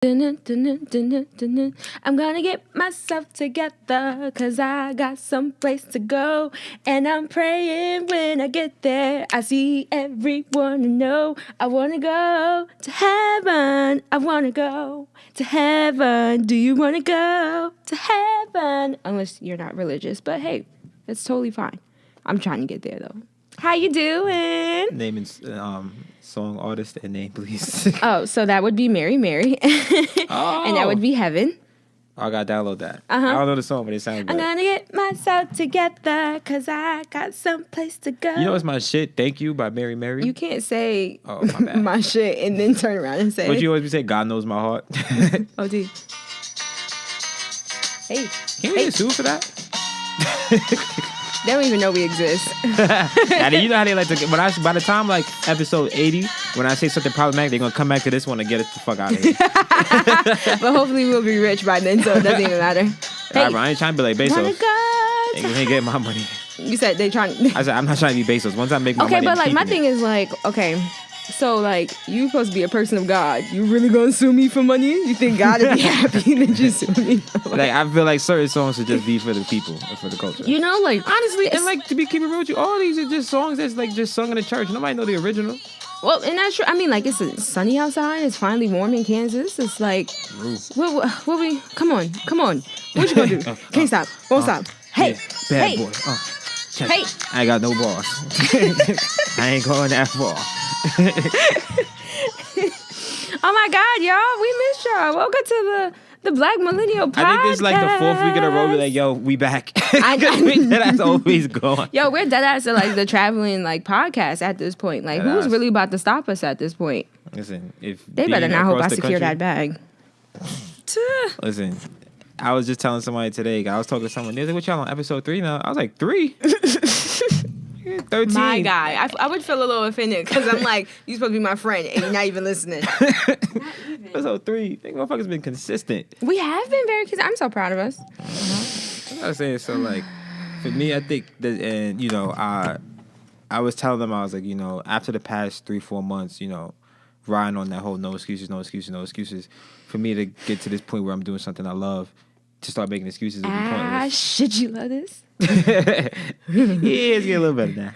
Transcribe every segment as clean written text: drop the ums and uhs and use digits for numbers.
I'm gonna get myself together, 'cause I got someplace to go. And I'm praying when I get there, I see everyone I know. I wanna go to heaven. I wanna go to heaven. Do you wanna go to heaven? Unless you're not religious, but hey, that's totally fine. I'm trying to get there though. How you doing? Name and song artist and name, please. Oh, so that would be Mary Mary. Oh. And that would be Heaven. I gotta download that. Uh-huh. I don't know the song, but it sounds good. I'm gonna get myself together, 'cause I got someplace to go. You know what's my shit? Thank You by Mary Mary. You can't say Oh, my bad. my shit and then turn around and say What you always be saying? God knows my heart. Oh, dude. Hey. Can we get sued for that? They don't even know we exist. And you know how they like to by the time like episode 80, when I say something problematic, they're gonna come back to this one and get us the fuck out of here. But hopefully we'll be rich by then, so it doesn't even matter. Hey, Right, I ain't trying to be like wanna Bezos. go They to- ain't getting my money. You said they trying. I said I'm not trying to be Bezos. Once I make my money, Okay, but I'm like my keeping thing it. is like, okay, so like you supposed to be a person of God. You really gonna sue me for money? You think God would be happy that you sue me for money? Like I feel like certain songs should just be for the people and for the culture. You know, like Honestly, and like to be keeping real with you, all these are just songs that's like just sung in the church. Nobody know the original. well, and that's true. I mean, like it's sunny outside. It's finally warm in Kansas. It's like, what we? Come on. What you gonna do? Can't stop. Won't stop. Hey, yeah, bad hey, boy. Check. hey. I ain't got no balls. I ain't going that far. Oh my God, y'all, we missed y'all. Welcome to the Black Millennial Podcast. I think this is like the fourth week in a row. We're like, yo, we back. That's always gone. Yo, we're dead ass to like the traveling like podcast at this point. Like, Dead who's ass. really about to stop us at this point? Listen, if They better being not hope I across the secure that country- bag. Listen, I was just telling somebody today. I was talking to someone. They're like, "What y'all on episode 3 now?" I was like, 3? 13. My guy, I would feel a little offended because I'm like, you supposed to be my friend and you're not even listening. Episode 3. Think motherfuckers been consistent. We have been very, I'm so proud of us. I was saying, so like, for me, I think that, and you know, I was telling them, I was like, you know, after the past 3-4 months, you know, riding on that whole no excuses, for me to get to this point where I'm doing something I love, to start making excuses would be pointless. Shit, you love this? Yeah, it's getting a little better now.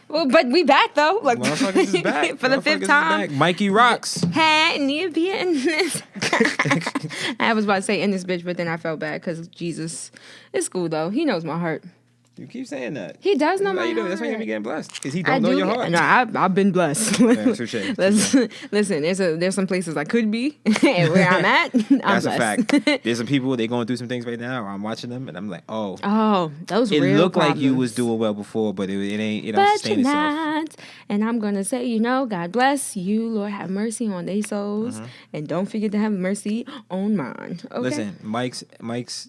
But But we back though. Like motherfuckers is back. for the Motherfuckers fifth is time. back. Mikey rocks. Hey, Nia.Biaa in this. I was about to say in this bitch, but then I felt bad because Jesus. It's cool though. He knows my heart. You keep saying that. He does know my That's why you heart. That's why you be getting blessed. Because he I don't know do. your heart. No, I've been blessed. touche. Listen, there's some places I could be, and where I'm at, I'm That's blessed. a fact. There's some people, they going through some things right now, or I'm watching them, and I'm like, oh. Oh, those It real looked like you problems. was doing well before, but it ain't, it don't But sustain you're itself. not. And I'm going to say, you know, God bless you. Lord, have mercy on their souls. And don't forget to have mercy on mine. Okay? Listen, Mike's,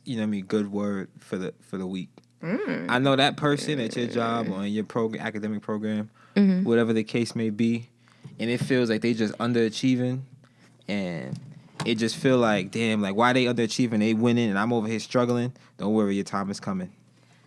you know what I mean, good word for the week. I know that person at your job or in your academic program, whatever the case may be, and it feels like they just underachieving, and it just feel like, damn, like why they underachieving? They winning, and I'm over here struggling. Don't worry, your time is coming.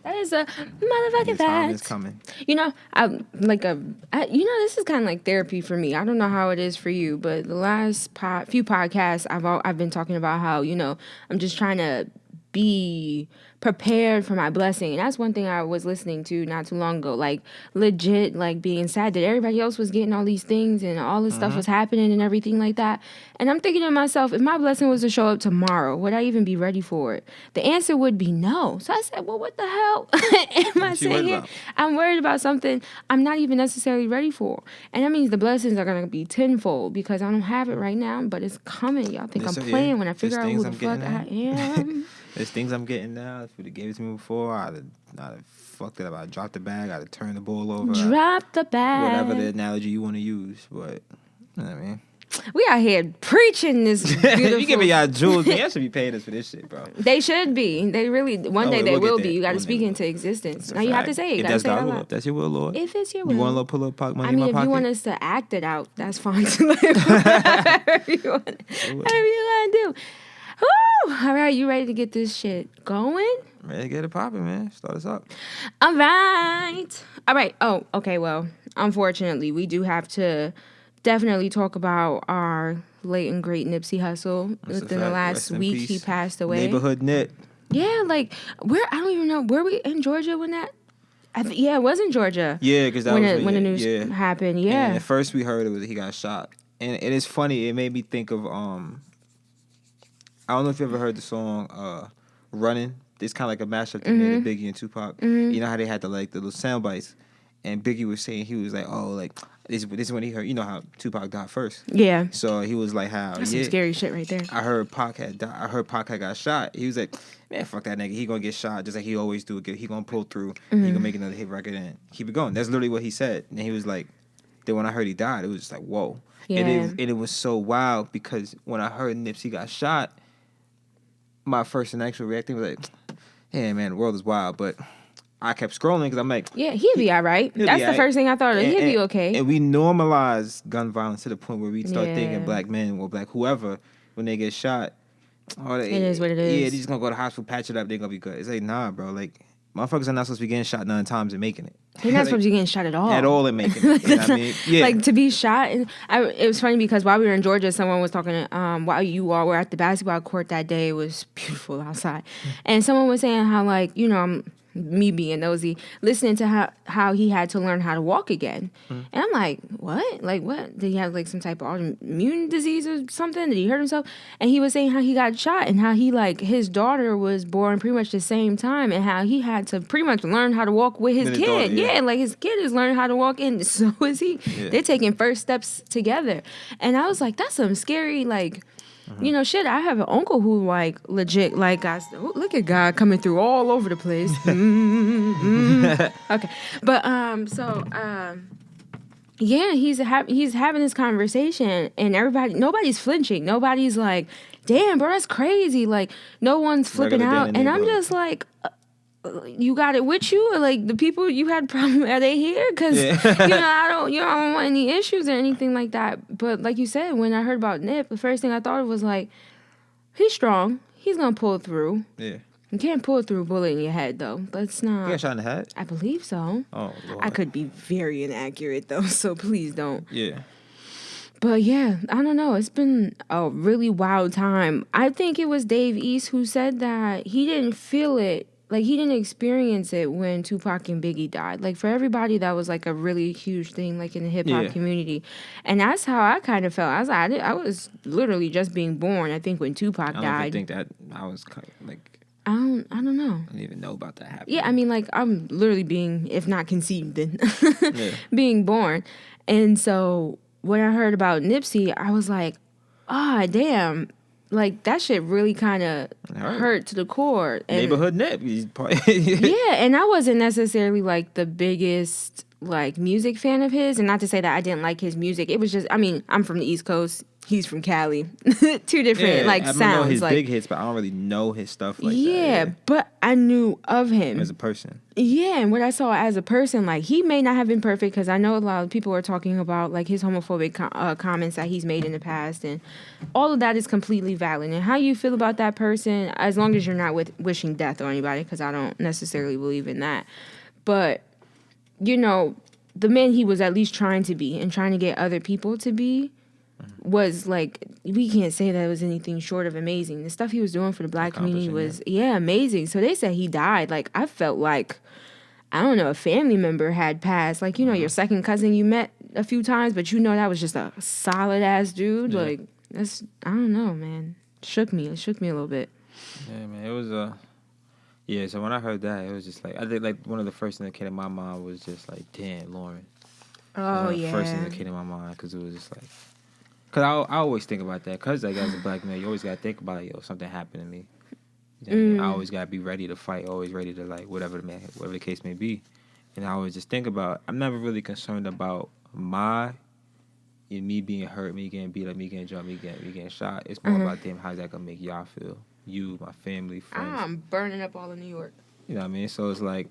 That is a motherfucking Your time is fact. coming. You know, this is kind of like therapy for me. I don't know how it is for you, but the last few podcasts, I've been talking about how, you know, I'm just trying to be prepared for my blessing. And that's one thing I was listening to not too long ago, like legit, like being sad that everybody else was getting all these things and all this stuff was happening and everything like that. And I'm thinking to myself, if my blessing was to show up tomorrow, would I even be ready for it? The answer would be no. So I said, well, what the hell am I saying here? about? I'm worried about something I'm not even necessarily ready for. And that means the blessings are going to be tenfold because I don't have it right now, but it's coming. Y'all think Yes, I'm sir, playing yeah. when I figure out There's who things the I'm fuck I getting am. There's things I'm getting now. If you'd have gave it to me before, I'd have fucked it up. I'd dropped the bag. I'd have turned the ball over. Drop the bag. Whatever the analogy you want to use. But, you know what I mean? We out here preaching this beautiful. You give me y'all jewels, man. Y'all should be paying us for this shit, bro. They should be. They really. One day we'll they get will there. be. You got to One speak day. into existence. That's a Now you have to fact. say it. You If got to that's say it God's out will, loud. if that's your will, Lord. If it's your will. You want a little pull up pocket money I mean, in if my you pocket? want us to act it out, that's fine. Whatever you want to do. Woo! All right, you ready to get this shit going? Ready to get it popping, man. Start us up. All right. Oh, okay. Well, unfortunately, we do have to definitely talk about our late and great Nipsey Hussle. That's a Within the fact. last Rest in week, peace. he passed away. Neighborhood Nip. Yeah, like where I don't even know. Were we in Georgia when that? Yeah, it was in Georgia. Yeah, because that when was when the news happened. Yeah. And at first we heard it was he got shot, and it is funny. It made me think of I don't know if you ever heard the song "Running." It's kind of like a mashup they made of Biggie and Tupac. You know how they had the little sound bites, and Biggie was saying he was like, "Oh, like this is when he heard. You know how Tupac died first. Yeah. So he was like, "How? That's some scary shit right there." I heard Pac had died. I heard Pac had got shot. He was like, man, fuck that nigga. He gonna get shot just like he always do. He gonna pull through. He gonna make another hit record and keep it going. That's literally what he said. And he was like, then when I heard he died, it was just like, whoa. Yeah. And it was so wild because when I heard Nipsey got shot, my first and actual reaction was like, hey man, the world is wild. But I kept scrolling because I'm like, yeah, he'll be all right. That's the first thing I thought of. He'll be okay. And we normalize gun violence to the point where we start thinking black men or black whoever, when they get shot, it is what it is. Yeah, they just gonna go to the hospital, patch it up, they're gonna be good. It's like, nah, bro. Like, motherfuckers are not supposed to be getting shot 9 times and making it. They're not supposed to be getting shot at all. At all and making it. You know what I mean? Yeah. Like, to be shot. And it was funny because while we were in Georgia, someone was talking, while you all were at the basketball court that day, it was beautiful outside. And someone was saying how, like, you know, me being nosy, listening to how he had to learn how to walk again. And I'm like, what? Like, what? Did he have, like, some type of autoimmune disease or something? Did he hurt himself? And he was saying how he got shot and how he, like, his daughter was born pretty much the same time and how he had to pretty much learn how to walk with his kid. Daughter, yeah, like, his kid is learning how to walk and so is he. Yeah. They're taking first steps together. And I was like, that's some scary, like... You know, shit, I have an uncle who, like, legit, like, look at God coming through all over the place. Okay. But, yeah, he's having this conversation, and nobody's flinching. Nobody's like, damn, bro, that's crazy. Like, no one's flipping out. And I'm just like... you got it with you, or like the people you had problem, are they here? Because you know, I don't want any issues or anything like that. But like you said, when I heard about Nip, the first thing I thought of was like, he's strong, he's gonna pull through. Yeah, you can't pull through a bullet in your head though. Let's not. You got shot in the head? I believe so. Oh, Lord. I could be very inaccurate though, so please don't. Yeah. But yeah, I don't know. It's been a really wild time. I think it was Dave East who said that he didn't feel it. Like, he didn't experience it when Tupac and Biggie died. Like, for everybody, that was, like, a really huge thing, like, in the hip-hop community. And that's how I kind of felt. I was like, I was literally just being born, I think, when Tupac died. I don't think that I was, like... I don't know. I didn't even know about that happening. Yeah, I mean, like, I'm literally being, if not conceived, then being born. And so when I heard about Nipsey, I was like, damn. Like, that shit really kind of hurt to the core. And Neighborhood Nip. Yeah, and I wasn't necessarily, like, the biggest, like, music fan of his. And not to say that I didn't like his music. It was just, I mean, I'm from the East Coast. He's from Cali. Two different, sounds. I know his big hits, but I don't really know his stuff like that. Yeah, but I knew of him. As a person. Yeah, and what I saw as a person, like, he may not have been perfect, because I know a lot of people are talking about, like, his homophobic comments that he's made in the past, and all of that is completely valid. And how you feel about that person, as long as you're not wishing death on anybody, because I don't necessarily believe in that. But, you know, the man he was at least trying to be, and trying to get other people to be, was like, we can't say that it was anything short of amazing. The stuff he was doing for the black community was amazing. So they said he died. Like, I felt like, I don't know, a family member had passed. Like, you know, your second cousin you met a few times, but you know that was just a solid ass dude. Yeah. Like, that's, I don't know, man. It shook me a little bit. Yeah, man. It was so when I heard that, it was just like, I think like one of the first things that came to my mind was just like, damn, Lauren. Oh, yeah. The first thing that came to my mind, because it was just like, because I always think about that. Because, like, as a black man, you always got to think about, something happened to me. You know what I mean? I always got to be ready to fight, always ready to, like, whatever the case may be. And I always just think about, I'm never really concerned about me being hurt, me getting beat up, me getting jumped, me getting shot. It's more about, damn, how's that going to make y'all feel? You, my family, friends. I'm burning up all of New York. You know what I mean? So it's like,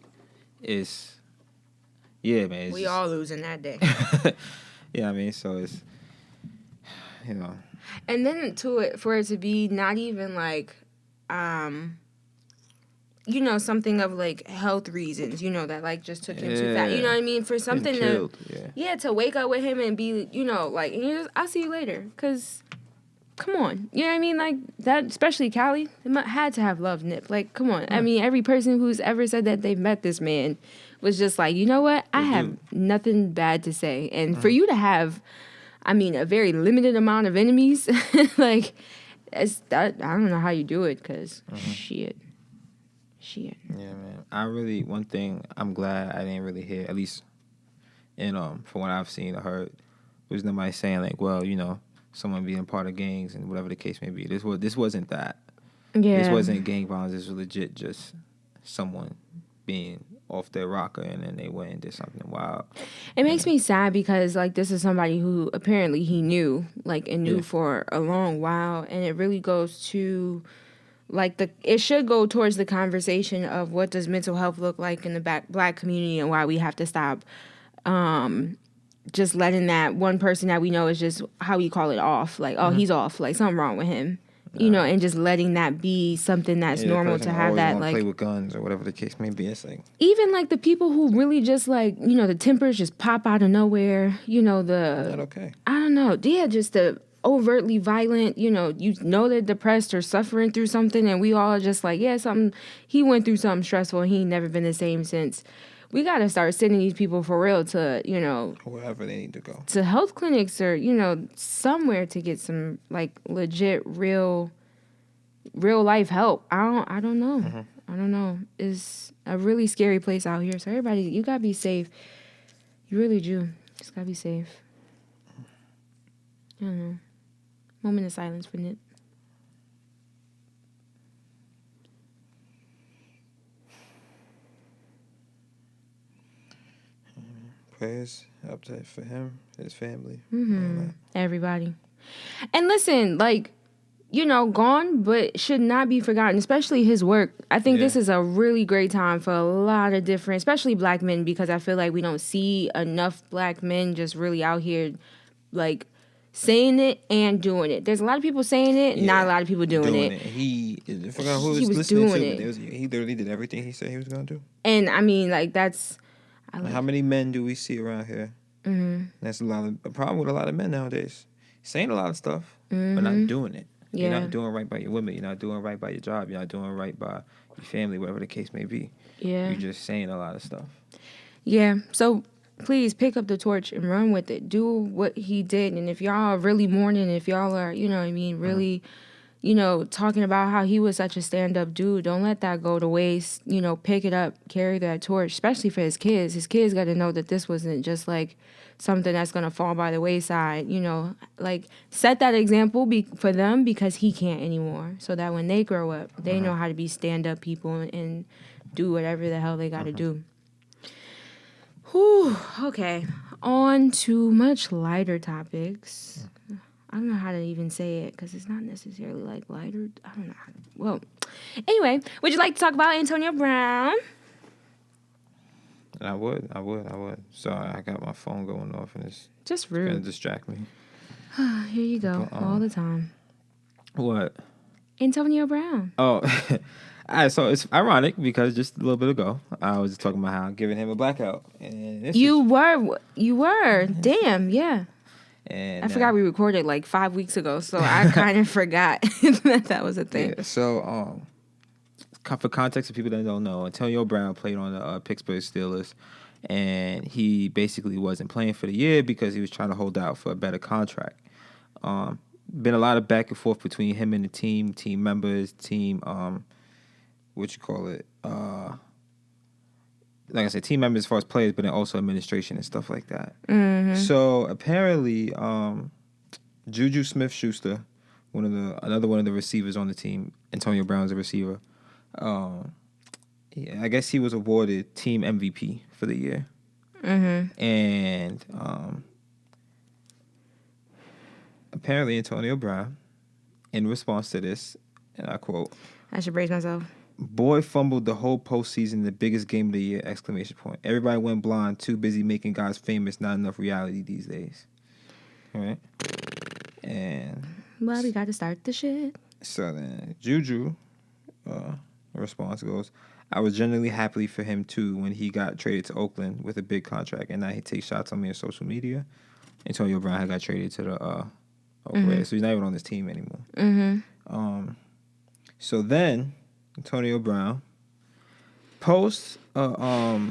man. We all losing that day. Yeah, I mean, so it's... You know. And then for it to be not even like you know, something of like health reasons, you know, that like just took him too fast. You know what I mean? For something to, to wake up with him and be, you know, like, I'll see you later. Because, come on. You know what I mean? Like, that, especially Callie, had to have loved Nip. Like, come on. I mean, every person who's ever said that they've met this man was just like, you know what? I have nothing bad to say. And for you to have, I mean, a very limited amount of enemies, like, I don't know how you do it, because shit. Yeah, man. One thing I'm glad I didn't really hear, at least from what I've seen or heard, was nobody saying like, well, you know, someone being part of gangs and whatever the case may be. This wasn't that. Yeah. This wasn't gang violence. This was legit just someone being off their rocker and then they went and did something wild. It makes me sad because like this is somebody who apparently he knew, like, and knew for a long while, and it really goes to like it should go towards the conversation of what does mental health look like in the black community and why we have to stop just letting that one person that we know is just how we call it off, like, oh, he's off, like something wrong with him. You know, and just letting that be something that's normal to have that, like, play with guns or whatever the case may be. It's like even like the people who really just like, you know, the tempers just pop out of nowhere. You know, not okay. I don't know, yeah, just the overtly violent. You know they're depressed or suffering through something, and we all just like, yeah, he went through something stressful, and he ain't never been the same since. We got to start sending these people for real to, you know, wherever they need to go, to health clinics or, you know, somewhere to get some like legit real life help. I don't know. I don't know. It's a really scary place out here. So everybody, you gotta be safe. You really do. Just gotta be safe. I don't know. Moment of silence for Nip. Prayers up to for him, his family, everybody. And listen, like, you know, gone, but should not be forgotten, especially his work. I think this is a really great time for a lot of different, especially black men, because I feel like we don't see enough black men just really out here, like, saying it and doing it. There's a lot of people saying it, not a lot of people doing it. I forgot who was listening to it. He literally did everything he said he was going to do. And, I mean, like, that's... How many men do we see around here? That's a problem with a lot of men nowadays. Saying a lot of stuff, but not doing it. You're not doing right by your women. You're not doing right by your job. You're not doing right by your family, whatever the case may be. Yeah. You're just saying a lot of stuff. Yeah. So please pick up the torch and run with it. Do what he did. And if y'all are really mourning, if y'all are, you know what I mean, really, you know, talking about how he was such a stand-up dude, don't let that go to waste. You know, pick it up, carry that torch, especially for his kids. His kids got to know that this wasn't just like something that's going to fall by the wayside, you know, like set that example for them because he can't anymore, so that when they grow up, they know how to be stand-up people and do whatever the hell they got to do. Whew, okay, on to much lighter topics. I don't know how to even say it because it's not necessarily like lighter. I don't know how to, well, anyway, would you like to talk about Antonio Brown? I would. Sorry, I got my phone going off and it's just rude. Gonna distract me. Here you go, all the time. What? Antonio Brown. Oh, all right, so it's ironic because just a little bit ago I was talking about how giving him a blackout. And you were. Damn, yeah. And I forgot we recorded like 5 weeks ago, so I kind of forgot that was a thing. Yeah, so for context of people that don't know, Antonio Brown played on the Pittsburgh Steelers, and he basically wasn't playing for the year because he was trying to hold out for a better contract. Been a lot of back and forth between him and the team members, like I said, team members as far as players, but then also administration and stuff like that. So apparently, Juju Smith-Schuster, another one of the receivers on the team, Antonio Brown's a receiver. I guess he was awarded team MVP for the year. And apparently Antonio Brown, in response to this, and I quote, I should brace myself. "Boy fumbled the whole postseason, the biggest game of the year, ! Everybody went blind, too busy making guys famous, not enough reality these days." All right? And... well, we got to start the shit. So then Juju, response goes, I was genuinely happy for him too when he got traded to Oakland with a big contract, and now he takes shots on me on social media. Antonio Brown had got traded to the Oakland, so he's not even on this team anymore. So then Antonio Brown posts a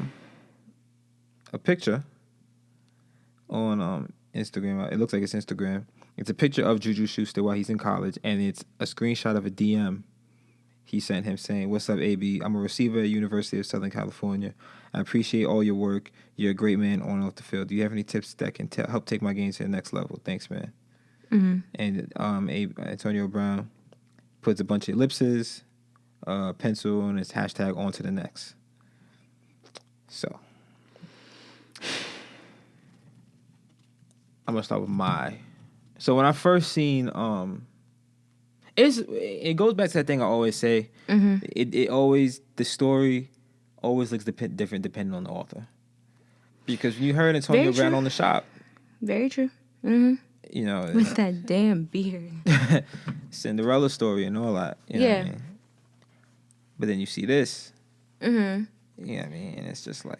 picture on Instagram. It looks like it's Instagram. It's a picture of Juju Schuster while he's in college, and it's a screenshot of a DM he sent him saying, "What's up, AB? I'm a receiver at University of Southern California. I appreciate all your work. You're a great man on and off the field. Do you have any tips that can help take my game to the next level? Thanks, man." And Antonio Brown puts a bunch of ellipses, pencil, and his hashtag on to the next. So I'm gonna start with my. So when I first seen it goes back to that thing I always say. It always, the story always looks different depending on the author. Because when you heard Antonio Brown on the shop, very true. You know, with that damn beard, Cinderella story and all that. You know what I mean? But then you see this. You know what I mean? And it's just like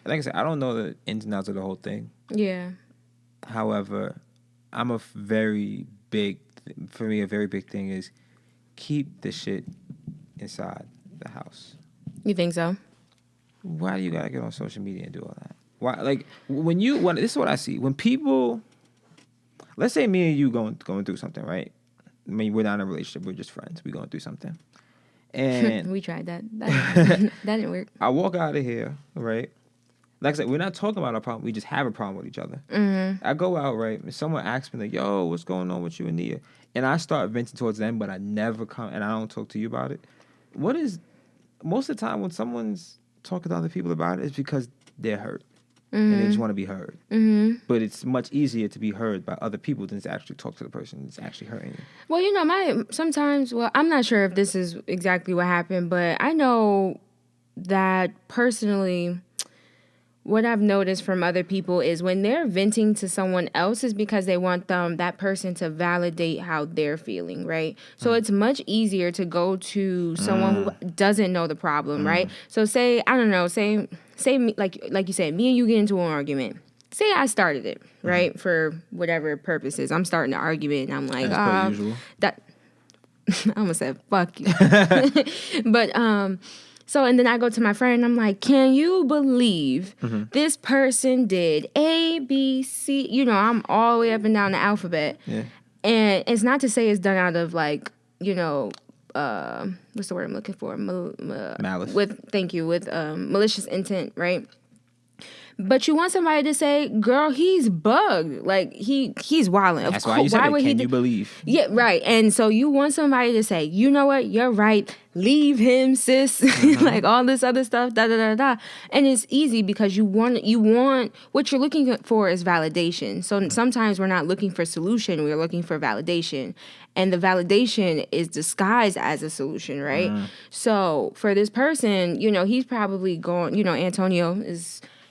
I said, I don't know the ins and outs of the whole thing. Yeah. However, I'm a very big thing is keep the shit inside the house. You think so? Why do you gotta get on social media and do all that? Why, like, this is what I see. When people, let's say me and you going through something, right? I mean, we're not in a relationship, we're just friends. We're going through something. And we tried that. That didn't work. I walk out of here, right? Like I said, we're not talking about our problem. We just have a problem with each other. I go out, right? And someone asks me, like, yo, what's going on with you and Nia? And I start venting towards them, but I never come, and I don't talk to you about it. Most of the time when someone's talking to other people about it, it's because they're hurt. And they just want to be heard. But it's much easier to be heard by other people than to actually talk to the person that's actually hurting you. Well, you know, sometimes, I'm not sure if this is exactly what happened, but I know that personally, what I've noticed from other people is when they're venting to someone else is because they want that person to validate how they're feeling, right? So it's much easier to go to someone who doesn't know the problem, right? So say, I don't know, say like you said, me and you get into an argument. Say I started it, right? For whatever purposes. I'm starting an argument and I'm like, that I almost said, fuck you. But so, and then I go to my friend and I'm like, can you believe this person did A, B, C? You know, I'm all the way up and down the alphabet. Yeah. And it's not to say it's done out of like, you know, what's the word I'm looking for? Malice. With malicious intent, right? But you want somebody to say, girl, he's bugged. Like, he's wilding. That's why you said it. Can you believe? Yeah, right. And so you want somebody to say, you know what? You're right. Leave him, sis. Like, all this other stuff, da-da-da-da. And it's easy because you want, what you're looking for is validation. So sometimes we're not looking for solution. We're looking for validation. And the validation is disguised as a solution, right? So for this person, you know, he's probably going, you know, Antonio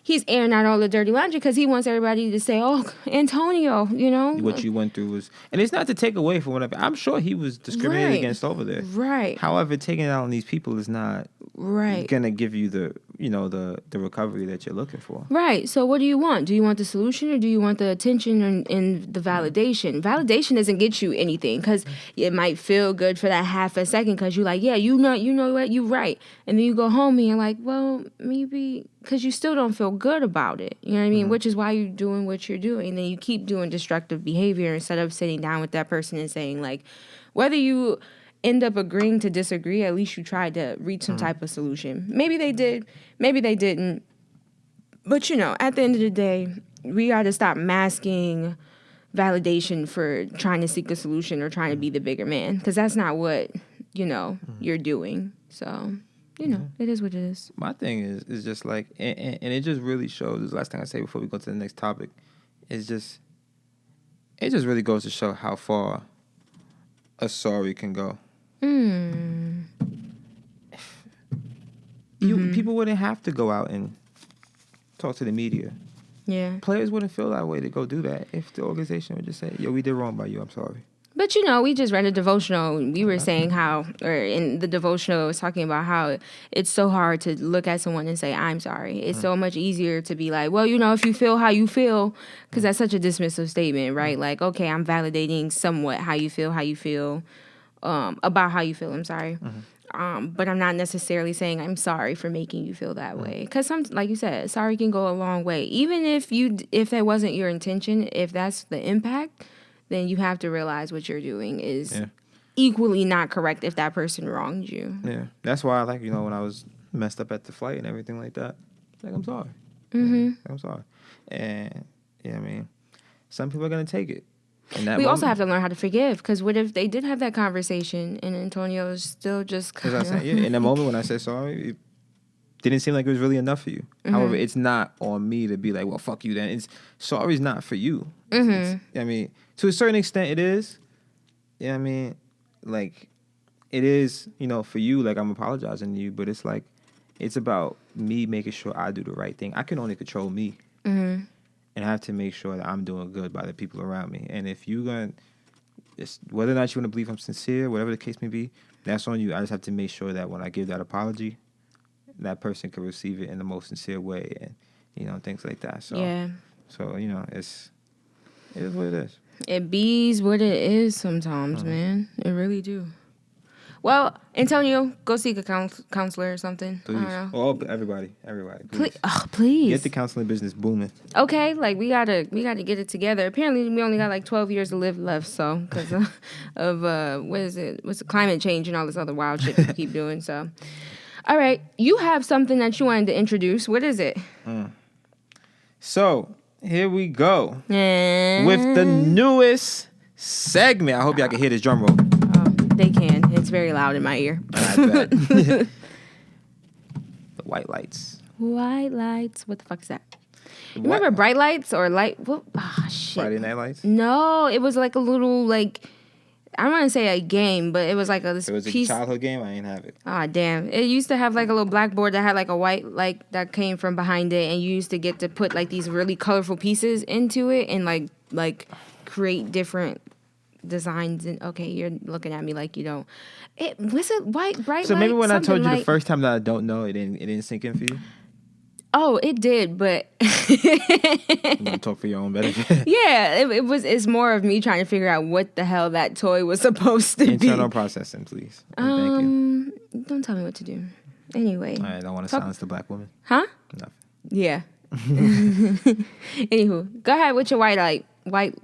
he's airing out all the dirty laundry because he wants everybody to say, oh, Antonio, you know. What you went through was... And it's not to take away from whatever... I'm sure he was discriminated against over there. Right. However, taking it out on these people is not... going to give you the, you know, the recovery that you're looking for. Right. So what do you want? Do you want the solution or do you want the attention and the validation? Validation doesn't get you anything because it might feel good for that half a second because you're like, yeah, you know what, you're right. And then you go home and you're like, well, maybe... Because you still don't feel good about it. You know what I mean? Which is why you're doing what you're doing. And then you keep doing destructive behavior instead of sitting down with that person and saying, like, whether you end up agreeing to disagree, at least you tried to reach some type of solution. Maybe they did. Maybe they didn't. But, you know, at the end of the day, we got to stop masking validation for trying to seek a solution or trying to be the bigger man. Because that's not what, you know, you're doing. So... You know, it is what it is. My thing is just like, and it just really shows, this last thing I say before we go to the next topic, it just really goes to show how far a sorry can go. People wouldn't have to go out and talk to the media. Yeah. Players wouldn't feel that way to go do that if the organization would just say, yo, we did wrong by you, I'm sorry. But we just read a devotional. We were saying how, or in the devotional, it was talking about how it's so hard to look at someone and say, I'm sorry. It's so much easier to be like, well, if you feel how you feel, because that's such a dismissive statement, right? Like, okay, I'm validating somewhat how you feel, about how you feel, I'm sorry. But I'm not necessarily saying I'm sorry for making you feel that way. Because like you said, sorry can go a long way. Even if that wasn't your intention, if that's the impact, then you have to realize what you're doing is equally not correct if that person wronged you. Yeah. That's why, like, when I was messed up at the flight and everything like that, like, I'm sorry. I'm sorry. And, some people are going to take it. We also have to learn how to forgive, because what if they did have that conversation and Antonio is still just kind of... in the moment when I said sorry, it didn't seem like it was really enough for you. However, it's not on me to be like, well, fuck you then. Sorry's not for you. To a certain extent it is. Like, it is, for you, like, I'm apologizing to you, but it's like, it's about me making sure I do the right thing. I can only control me. And I have to make sure that I'm doing good by the people around me. And if you're going to, whether or not you want to believe I'm sincere, whatever the case may be, that's on you. I just have to make sure that when I give that apology, that person can receive it in the most sincere way, and, things like that. So, it is what it is. It bees what it is sometimes, man. It really do. Well, Antonio, go seek a counselor or something. Please. I don't know. Oh, everybody. Please. Please. Get the counseling business booming. Okay, like we gotta get it together. Apparently, we only got like 12 years to live left, so because of what is it? What's the climate change and all this other wild shit we keep doing. So, all right, you have something that you wanted to introduce. What is it? So here we go with the newest segment. I hope y'all can hear this drum roll. They can. It's very loud in my ear. I bet. The white lights. White lights. What the fuck is that? Remember bright lights or light? What? Oh, shit. Friday Night Lights? No, it was like a little, like, I don't want to say a game, but it was like this It was piece. a childhood game? I ain't have it. Ah, damn. It used to have like a little blackboard that had like a white light that came from behind it, and you used to get to put like these really colorful pieces into it and like create different designs. And okay, you're looking at me like you don't. Was it white bright? So maybe light? when I told you like, the first time that I don't know, it didn't sink in for you. Oh, it did, but You want to talk for your own benefit? yeah, it's more of me trying to figure out what the hell that toy was supposed to be. Internal processing, please. Thank you. Don't tell me what to do. Anyway. I don't want to silence the black woman. Huh? Nothing. Yeah. Anywho, go ahead with your white light.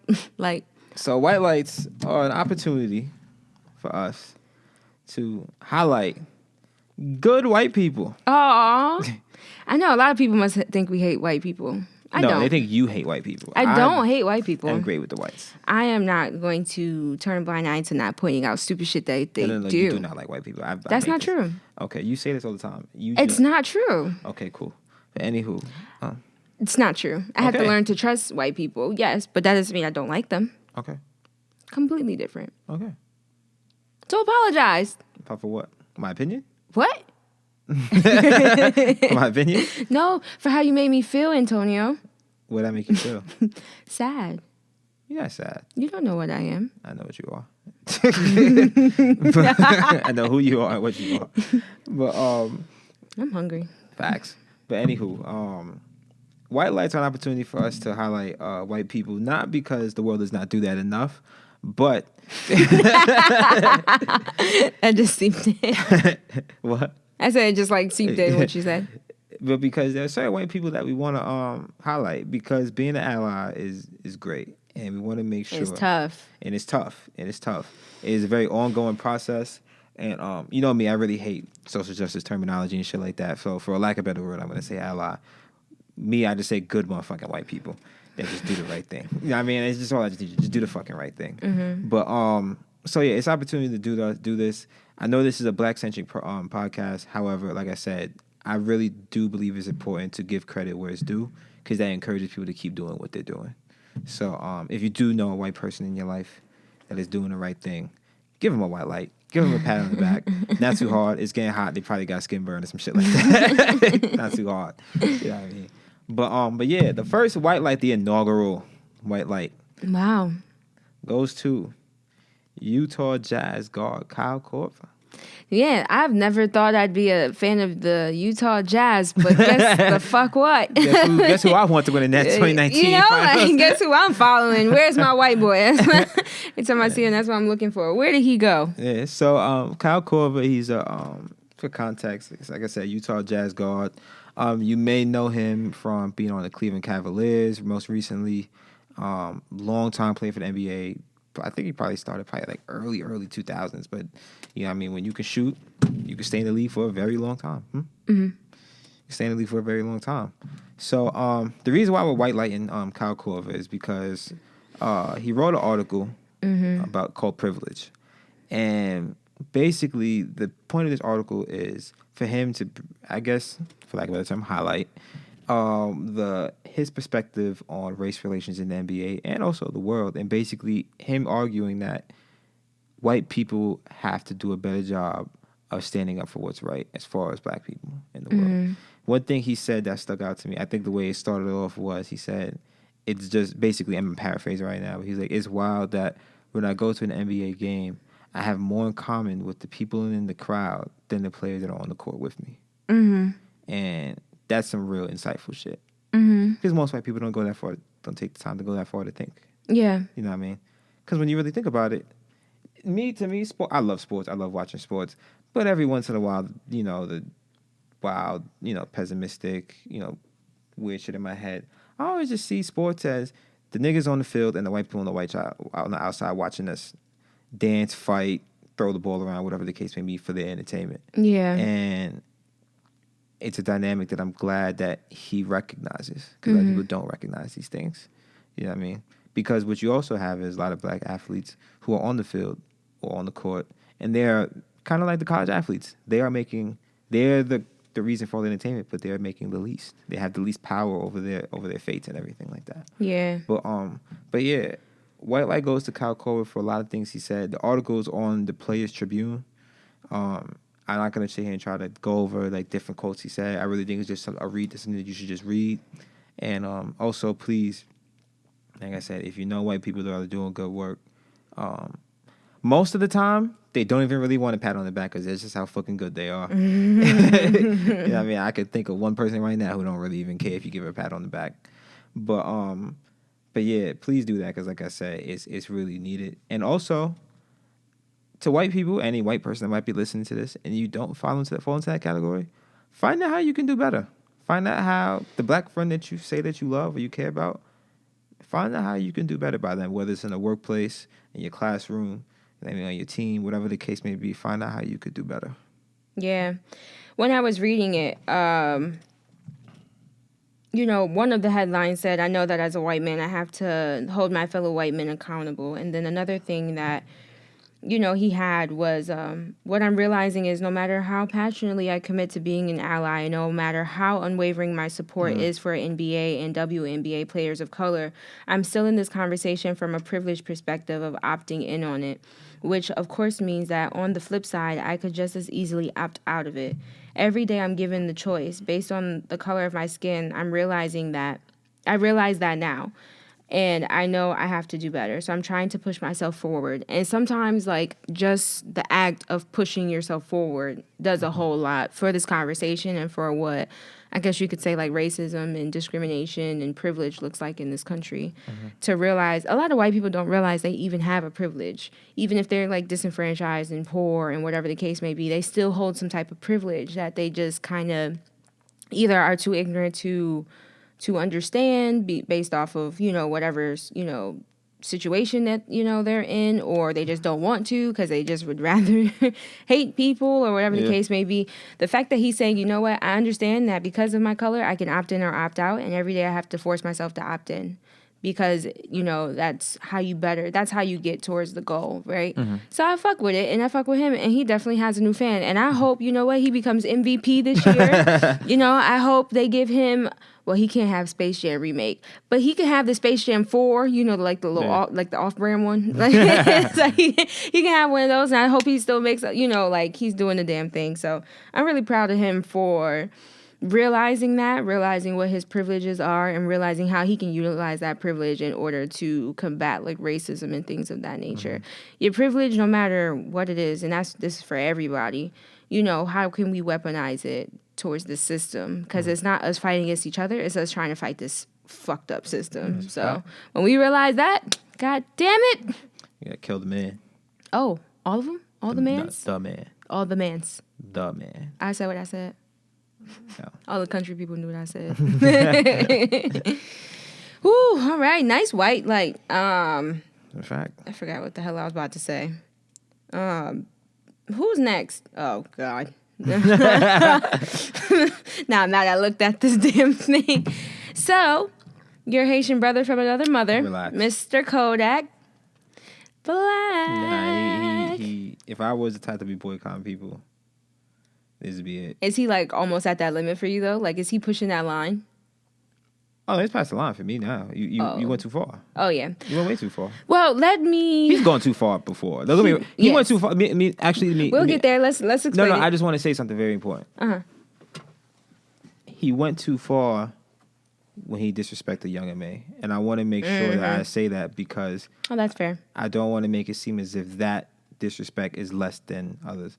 So white lights are an opportunity for us to highlight good white people. Aww. I know a lot of people must think we hate white people. I don't. They think you hate white people. I don't hate white people. I'm great with the whites. I am not going to turn a blind eye to not pointing out stupid shit that they No, do. You do not like white people. That's not true. Okay, you say this all the time. It's not true. Okay, cool. But anywho. It's not true. I have to learn to trust white people, yes, but that doesn't mean I don't like them. Okay. Completely different. Okay. So apologize. For what? My opinion? What? My opinion? No, for how you made me feel, Antonio. What did that make you feel? Sad. You're not sad. You don't know what I am. I know what you are. I know who you are and what you are. But I'm hungry. Facts. But anywho, white lights are an opportunity for us to highlight white people, not because the world does not do that enough, but I just seeped in. What? I said it just like seeped in what you said. But because there are certain white people that we want to highlight, because being an ally is great, and we want to make sure it's tough. And it's tough. It is a very ongoing process. And you know me, I really hate social justice terminology and shit like that. So for a lack of a better word, I'm gonna say ally. Me, I just say good motherfucking white people that just do the right thing. You know what I mean? It's just all I just do. Just do the fucking right thing. Mm-hmm. But so yeah, it's an opportunity to do this. I know this is a black-centric podcast. However, like I said, I really do believe it's important to give credit where it's due, because that encourages people to keep doing what they're doing. So if you do know a white person in your life that is doing the right thing, give them a white light. Give them a pat on the back. Not too hard. It's getting hot. They probably got skin burn or some shit like that. Not too hard. You know what I mean? But yeah, the first white light, the inaugural white light, Wow, goes to Utah Jazz guard Kyle Korver. Yeah, I've never thought I'd be a fan of the Utah Jazz, but guess the fuck what? Guess who I want to win in that 2019 You know, finals? like, guess who I'm following? Where's my white boy? Every time I see him, that's what I'm looking for. Where did he go? Yeah, so Kyle Korver, he's for context, like I said, Utah Jazz guard. You may know him from being on the Cleveland Cavaliers most recently. Long time playing for the NBA. I think he probably started like early 2000s. But you know, what I mean, when you can shoot, you can stay in the league for a very long time. Mm-hmm. You can stay in the league for a very long time. So the reason why we're whitelighting Kyle Korver is because he wrote an article about called Privilege, and basically the point of this article is for him to, I guess, for lack of a better term, highlight his perspective on race relations in the NBA and also the world, and basically him arguing that white people have to do a better job of standing up for what's right as far as black people in the world. One thing he said that stuck out to me, I think the way it started off was he said, it's just basically, I'm paraphrasing right now, but he's like, it's wild that when I go to an NBA game, I have more in common with the people in the crowd than the players that are on the court with me. And that's some real insightful shit. Because most white people don't go that far, don't take the time to go that far to think. Yeah. You know what I mean? Because when you really think about it, to me, sport, I love sports. I love watching sports. But every once in a while, you know, the wild, you know, pessimistic, you know, weird shit in my head. I always just see sports as the niggas on the field and the white people on the outside watching us dance, fight, throw the ball around, whatever the case may be for their entertainment. Yeah. And it's a dynamic that I'm glad that he recognizes, because a lot of people don't recognize these things. You know what I mean? Because what you also have is a lot of black athletes who are on the field or on the court, and they're kind of like the college athletes. They're the reason for all the entertainment, but they're making the least. They have the least power over their fates and everything like that. Yeah. But yeah, white light goes to Kyle Korver for a lot of things he said. The article's on the Players Tribune. I'm not gonna sit here and try to go over like different quotes he said. I really think it's just a read. That's something that you should just read. And also, please, like I said, if you know white people that are doing good work, most of the time they don't even really want to pat on the back because that's just how fucking good they are. You know what I mean? I could think of one person right now who don't really even care if you give her a pat on the back. But yeah, please do that because, like I said, it's really needed. And also, to white people, any white person that might be listening to this, and you don't fall into that category, find out how you can do better. Find out how the black friend that you say that you love or you care about, find out how you can do better by them, whether it's in the workplace, in your classroom, maybe on your team, whatever the case may be. Find out how you could do better. Yeah. When I was reading it, you know, one of the headlines said, I know that as a white man, I have to hold my fellow white men accountable. And then another thing that, you know, he had was, what I'm realizing is no matter how passionately I commit to being an ally, no matter how unwavering my support is for NBA and WNBA players of color, I'm still in this conversation from a privileged perspective of opting in on it, which of course means that on the flip side, I could just as easily opt out of it. Every day I'm given the choice based on the color of my skin. I realize that now. And I know I have to do better. So I'm trying to push myself forward. And sometimes, like, just the act of pushing yourself forward does a whole lot for this conversation and for what I guess you could say, like, racism and discrimination and privilege looks like in this country. To realize a lot of white people don't realize they even have a privilege. Even if they're, like, disenfranchised and poor and whatever the case may be, they still hold some type of privilege that they just kind of either are too ignorant to understand based off of, you know, whatever's, you know, situation that, you know, they're in, or they just don't want to because they just would rather hate people or whatever the case may be. The fact that he's saying, you know what, I understand that because of my color, I can opt in or opt out. And every day I have to force myself to opt in because, you know, that's how you get towards the goal, right? So I fuck with it and I fuck with him, and he definitely has a new fan. And I hope, you know what, he becomes MVP this year. You know, I hope they give him, well, he can't have Space Jam remake, but he can have the Space Jam 4, you know, like the little like the off-brand one. Like, so he can have one of those, and I hope he still makes, you know, like he's doing the damn thing. So I'm really proud of him for realizing what his privileges are and realizing how he can utilize that privilege in order to combat like racism and things of that nature. Your privilege, no matter what it is, and this is for everybody, you know, how can we weaponize it towards the system? Because it's not us fighting against each other, it's us trying to fight this fucked up system. So when we realize that, god damn it. Yeah, kill the man. Oh, all of them? All the mans? The man. All the mans. The man. I said what I said. No. All the country people knew what I said. Ooh, all right. Nice white light. In fact. I forgot what the hell I was about to say. Who's next? Oh, God. Now I looked at this damn thing. So, your Haitian brother from another mother, Relax. Mr. Kodak Black. Nah, he if I was the type to be boycotting people, this would be it. Is he like almost at that limit for you though? Like, is he pushing that line? Oh, it's past the line for me now. You went too far. Oh yeah, You went way too far. well, let me. He's gone too far before. Don't get me- He Yes. went too far. We'll get there. Let's explain. No, it. I just want to say something very important. He went too far when he disrespected Young M.A. And I want to make sure that I say that because Oh, that's fair. I don't want to make it seem as if that disrespect is less than others.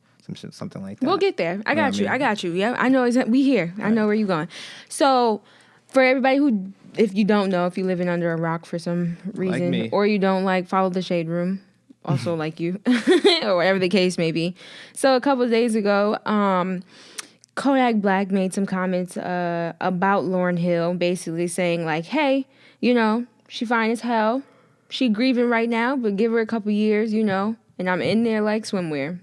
Something like that. We'll get there. I got you. I mean? Yeah, I know. We here. I know where you're going. So, for everybody who, if you don't know, if you're living under a rock for some reason, me. or you don't like follow the shade room, also like you, or whatever the case may be. So a couple of days ago, Kodak Black made some comments about Lauryn Hill, basically saying like, hey, you know, she fine as hell. She grieving right now, but give her a couple years, you know, and I'm in there like swimwear.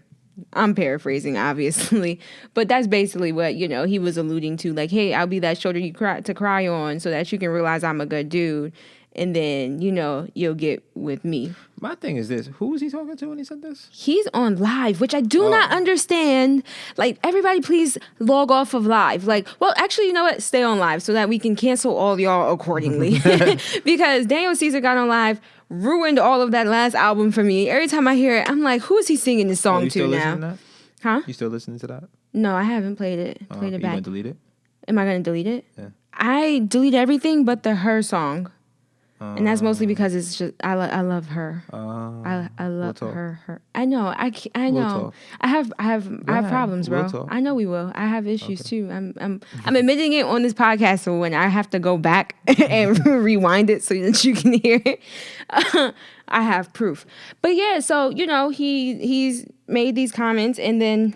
I'm paraphrasing, obviously, but that's basically what, you know, he was alluding to. Like, hey, I'll be that shoulder you cry on so that you can realize I'm a good dude. And then, you know, you'll get with me. My thing is this. Who was he talking to when he said this? He's on live, which I do not understand. Like, everybody please log off of live. Like, well, actually, you know what? Stay on live so that we can cancel all y'all accordingly. Because Daniel Caesar got on live, ruined all of that last album for me. Every time I hear it, I'm like, who is he singing this song to now? To Huh? You still listening to that? No, I haven't played it. Played it You back. gonna delete it? Am I going to delete it? Yeah. I delete everything but the Her song. And that's mostly because it's just I love her. I love her. I know. I know. We'll talk. I have problems, bro. We'll talk. I know we will. I have issues too. I'm admitting it on this podcast, so when I have to go back and rewind it so that you can hear it, I have proof. But yeah, so you know he's made these comments, and then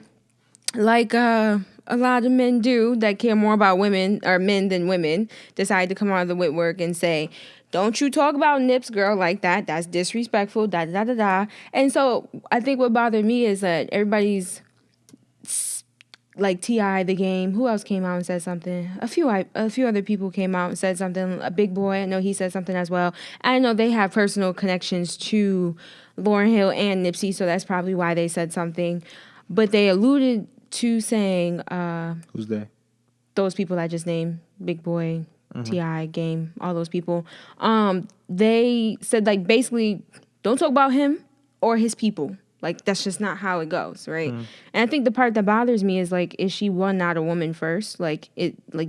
like a lot of men do that care more about women or men than women decide to come out of the woodwork and say, don't you talk about Nips, girl, like that. That's disrespectful, da da da da. And so I think what bothered me is that everybody's like T.I. The Game. Who else came out and said something? A few other people came out and said something. A Big Boy, I know he said something as well. I know they have personal connections to Lauryn Hill and Nipsey, so that's probably why they said something. But they alluded to saying Who's they? Those people I just named, Big Boy, T.I., Game, all those people, they said, like, basically, don't talk about him or his people. Like, that's just not how it goes, right? And I think the part that bothers me is, like, is she one, not a woman first? Like,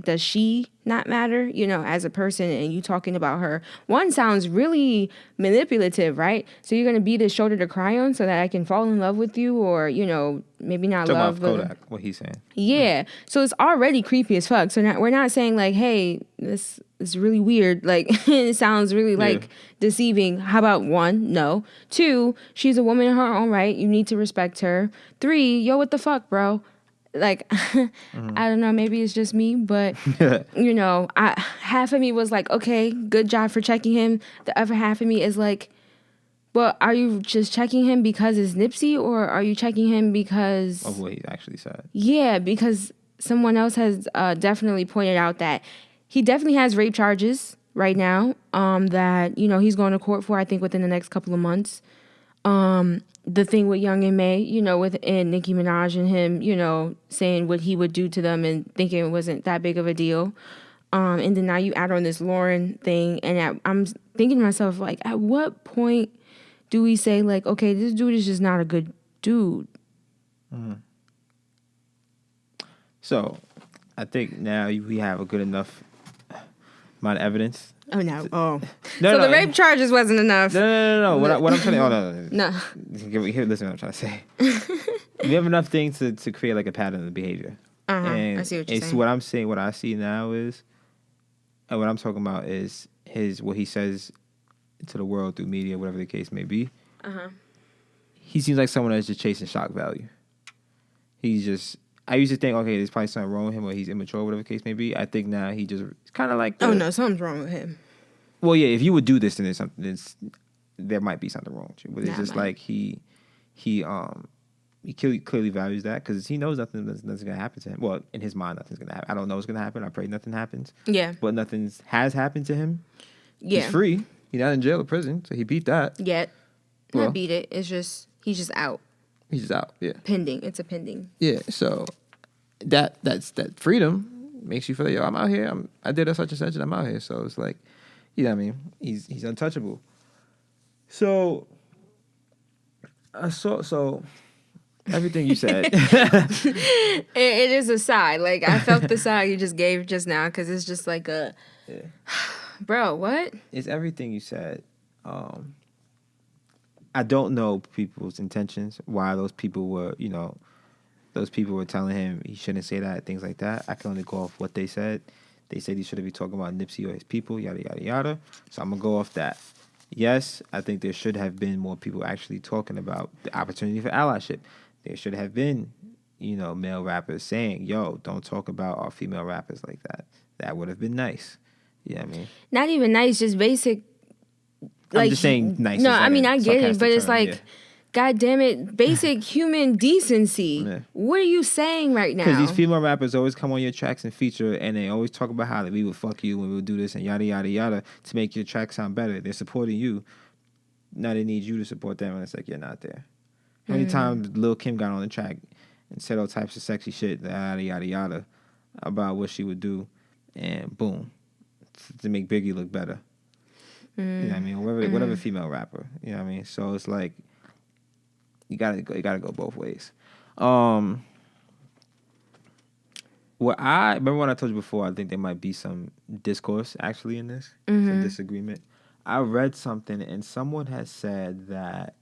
does she not matter, you know, as a person? And you talking about her. One sounds really manipulative, right? So you're going to be the shoulder to cry on so that I can fall in love with you, or, you know, maybe not Talk love. about Kodak, what he's saying. Yeah. So it's already creepy as fuck. So we're not saying like, hey, this is really weird. Like, it sounds really like deceiving. How about one? No. Two, she's a woman in her own right. You need to respect her. Three, yo, what the fuck, bro? Like, I don't know. Maybe it's just me, but you know, half of me was like, okay, good job for checking him. The other half of me is like, well, are you just checking him because it's Nipsey, or are you checking him because of what he actually said? Yeah, because someone else has definitely pointed out that he definitely has rape charges right now that, you know, he's going to court for, I think, within the next couple of months. The thing with Young M.A., you know, and Nicki Minaj and him, you know, saying what he would do to them and thinking it wasn't that big of a deal. And then now you add on this Lauryn thing, and I'm thinking to myself, like, at what point do we say, like, okay, this dude is just not a good dude? So, I think now we have a good enough amount of evidence. Oh no! Oh, No, so no, the rape charges wasn't enough. No. What I'm trying to... Oh, no. No. Here, listen what I'm trying to say. We have enough things to create like a pattern of behavior. And I see what you're saying. What I'm saying, what I see now is, and what I'm talking about is what he says to the world through media, whatever the case may be. He seems like someone that's just chasing shock value. He's just... I used to think, okay, there's probably something wrong with him or he's immature, whatever the case may be. I think now he just kind of like... Oh, no, something's wrong with him. Well, yeah, if you would do this, then there's something... there might be something wrong with you. But it's just like he clearly values that because he knows nothing's going to happen to him. Well, in his mind, nothing's going to happen. I don't know what's going to happen. I pray nothing happens. Yeah. But nothing has happened to him. Yeah. He's free. He's not in jail or prison, so he beat that. Yet. Not beat it. It's just... He's just out. He's just out, yeah. Pending. It's a pending. Yeah, so that's freedom makes you feel like, yo, I'm out here. I did a such and such and I'm out here. So it's like, you know what I mean? He's untouchable. So everything you said. It is a sigh. Like, I felt the sigh you just gave just now because it's just like a... Yeah. Bro, what? It's everything you said. I don't know people's intentions, why those people were telling him he shouldn't say that, things like that. I can only go off what they said. They said he shouldn't be talking about Nipsey or his people, yada, yada, yada. So I'm going to go off that. Yes, I think there should have been more people actually talking about the opportunity for allyship. There should have been, male rappers saying, yo, don't talk about our female rappers like that. That would have been nice. You know what I mean? Not even nice, just basic. I'm just saying nice. No, I mean, I get it, but it's term, like, yeah. God damn it, basic human decency. Yeah. What are you saying right now? Because these female rappers always come on your tracks and feature, and they always talk about how we would fuck you when we would do this and yada, yada, yada to make your track sound better. They're supporting you. Now they need you to support them, and it's like, you're not there. How many times Lil' Kim got on the track and said all types of sexy shit, yada, yada, yada, about what she would do, and boom, to make Biggie look better. You know what I mean? Whatever female rapper. You know what I mean? So it's like you gotta go both ways. Remember when I told you before, I think there might be some discourse actually in this, some disagreement. I read something and someone has said that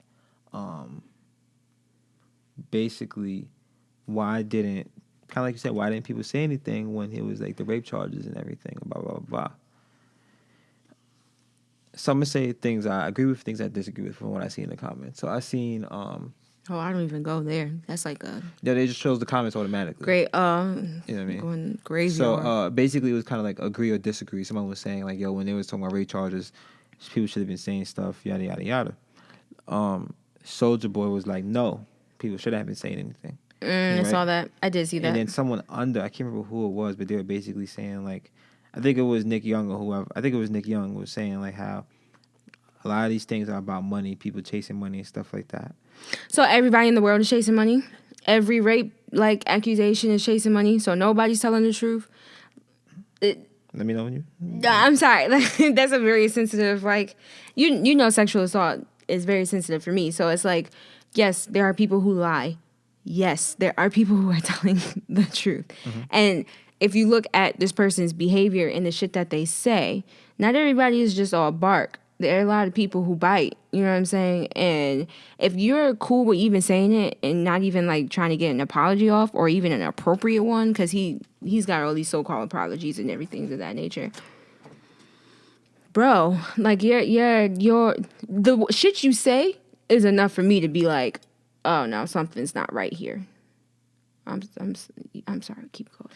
basically why didn't people say anything when it was like the rape charges and everything, blah blah blah. Some say things I agree with, things I disagree with from what I see in the comments. So I seen I don't even go there. That's like a... Yeah, they just chose the comments automatically. Great, you know what I mean? Going crazy. So basically it was kind of like agree or disagree. Someone was saying like, yo, when they was talking about rape charges, people should have been saying stuff, yada, yada, yada. Soulja Boy was like, no, people shouldn't have been saying anything. I saw that. I did see that. And then someone under, I can't remember who it was, but they were basically saying like, I think it was Nick Young or whoever. I think it was Nick Young was saying like how a lot of these things are about money, people chasing money and stuff like that. So everybody in the world is chasing money? Every rape accusation is chasing money, so nobody's telling the truth? Let me know when you... I'm sorry. That's a very sensitive, sexual assault is very sensitive for me. So it's like, yes, there are people who lie. Yes, there are people who are telling the truth. And if you look at this person's behavior and the shit that they say, not everybody is just all bark. There are a lot of people who bite, you know what I'm saying? And if you're cool with even saying it and not even like trying to get an apology off or even an appropriate one, because he's got all these so-called apologies and everything of that nature. Bro, like the shit you say is enough for me to be like, oh no, something's not right here. I'm sorry, keep going.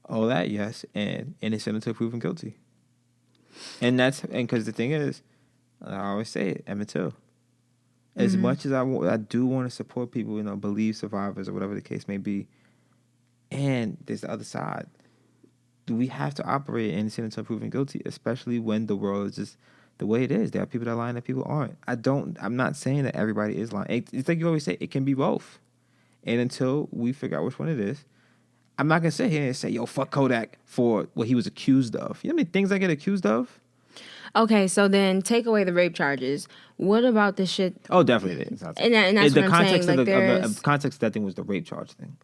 All that, yes, and innocent until proven guilty. And because the thing is, I always say it, Emmett Till. As much as I do want to support people, believe survivors or whatever the case may be, and there's the other side. We have to operate innocent until proven guilty, especially when the world is just the way it is. There are people that lie and people aren't. I'm not saying that everybody is lying. It's like you always say, it can be both. And until we figure out which one it is, I'm not going to sit here and say, yo, fuck Kodak for what he was accused of. You know how many things I get accused of? Okay, so then take away the rape charges. What about the shit? Oh, definitely. And that's what I'm saying. The context of that thing was the rape charge thing.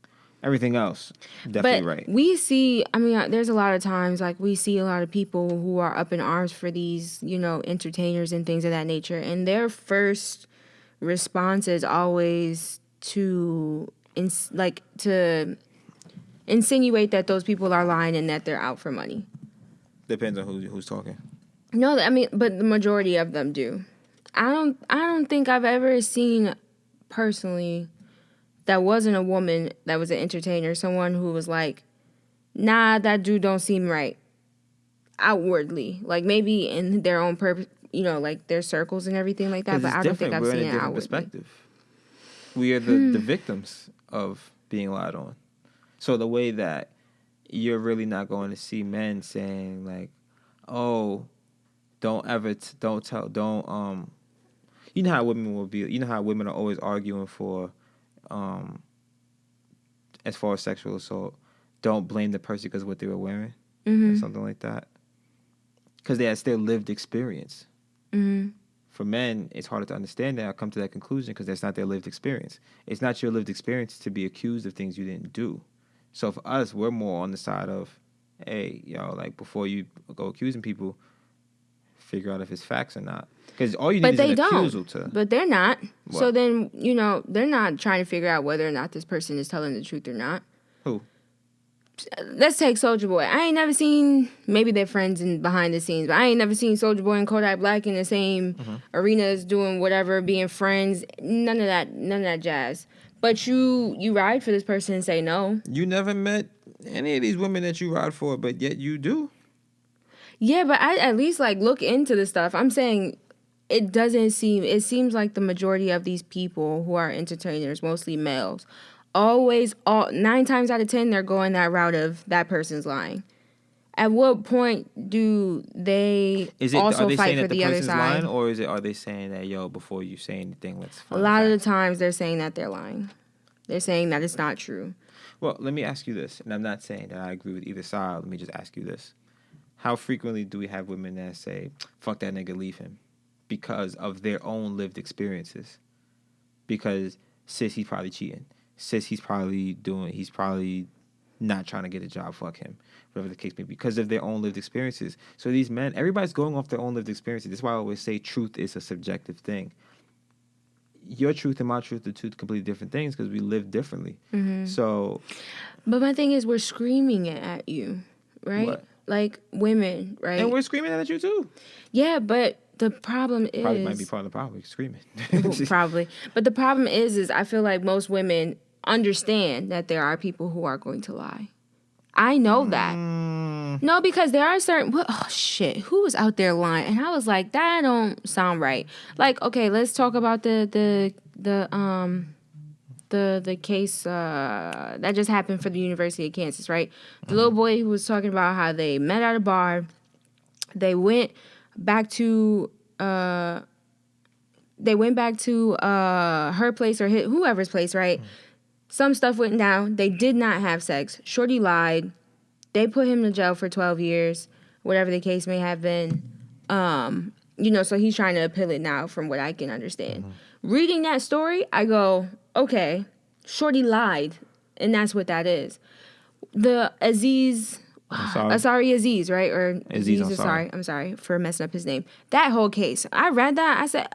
Everything else, definitely But right. we see, I mean, there's a lot of times, like, we see a lot of people who are up in arms for these, entertainers and things of that nature. And their first response is always to, to insinuate that those people are lying and that they're out for money. Depends on who's talking. No, I mean, but the majority of them do. I don't think I've ever seen personally that wasn't a woman that was an entertainer, someone who was like, nah, that dude don't seem right outwardly. Like, maybe in their own purpose, like their circles and everything like that, but I don't think I've seen it outwardly. Perspective. We are the victims of being lied on. So the way that you're really not going to see men saying like, oh, don't ever, don't tell, don't, you know how women will be, you know how women are always arguing for, as far as sexual assault, don't blame the person because of what they were wearing, or something like that. Because that's their lived experience. Mm-hmm. For men, it's harder to understand that. I come to that conclusion because that's not their lived experience. It's not your lived experience to be accused of things you didn't do. So for us, we're more on the side of, hey, like before you go accusing people, figure out if it's facts or not. Because all you need is an accusal to. But they're not. What? So then, they're not trying to figure out whether or not this person is telling the truth or not. Who? Let's take Soulja Boy. I ain't never seen, maybe they're friends in behind the scenes, but I ain't never seen Soulja Boy and Kodak Black in the same arenas doing whatever, being friends. None of that jazz. But you ride for this person and say no. You never met any of these women that you ride for, but yet you do. Yeah, but I at least look into the stuff. I'm saying it seems like the majority of these people who are entertainers, mostly males, 9 times out of 10, they're going that route of that person's lying. At what point do they also fight for the other side? Lying, or are they saying that, before you say anything, let's find a lot of the times they're saying that they're lying. They're saying that it's not true. Well, let me ask you this, and I'm not saying that I agree with either side. Let me just ask you this. How frequently do we have women that say, fuck that nigga, leave him, because of their own lived experiences? Because sis, he's probably cheating. Sis, he's probably not trying to get a job, fuck him. Whatever the case may be, because of their own lived experiences. So these men, everybody's going off their own lived experiences. That's why I always say truth is a subjective thing. Your truth and my truth are two completely different things because we live differently. Mm-hmm. So, but my thing is, we're screaming it at you, right? What? Like women, right? And we're screaming at you too. Yeah, but the problem is... Probably might be part of the problem. We're screaming. Probably. But the problem is I feel like most women understand that there are people who are going to lie. I know that. No, because there are certain... Oh, shit. Who was out there lying? And I was like, that don't sound right. Like, okay, let's talk about the case that just happened for the University of Kansas, right? The little boy who was talking about how they met at a bar. They went back to her place or whoever's place, right? Some stuff went down. They did not have sex. Shorty lied. They put him in jail for 12 years, whatever the case may have been. So he's trying to appeal it now from what I can understand. Reading that story, I go, okay, Shorty lied, and that's what that is. The Asari Aziz, right? Or Aziz Ansari. I'm sorry for messing up his name. That whole case, I read that. I said,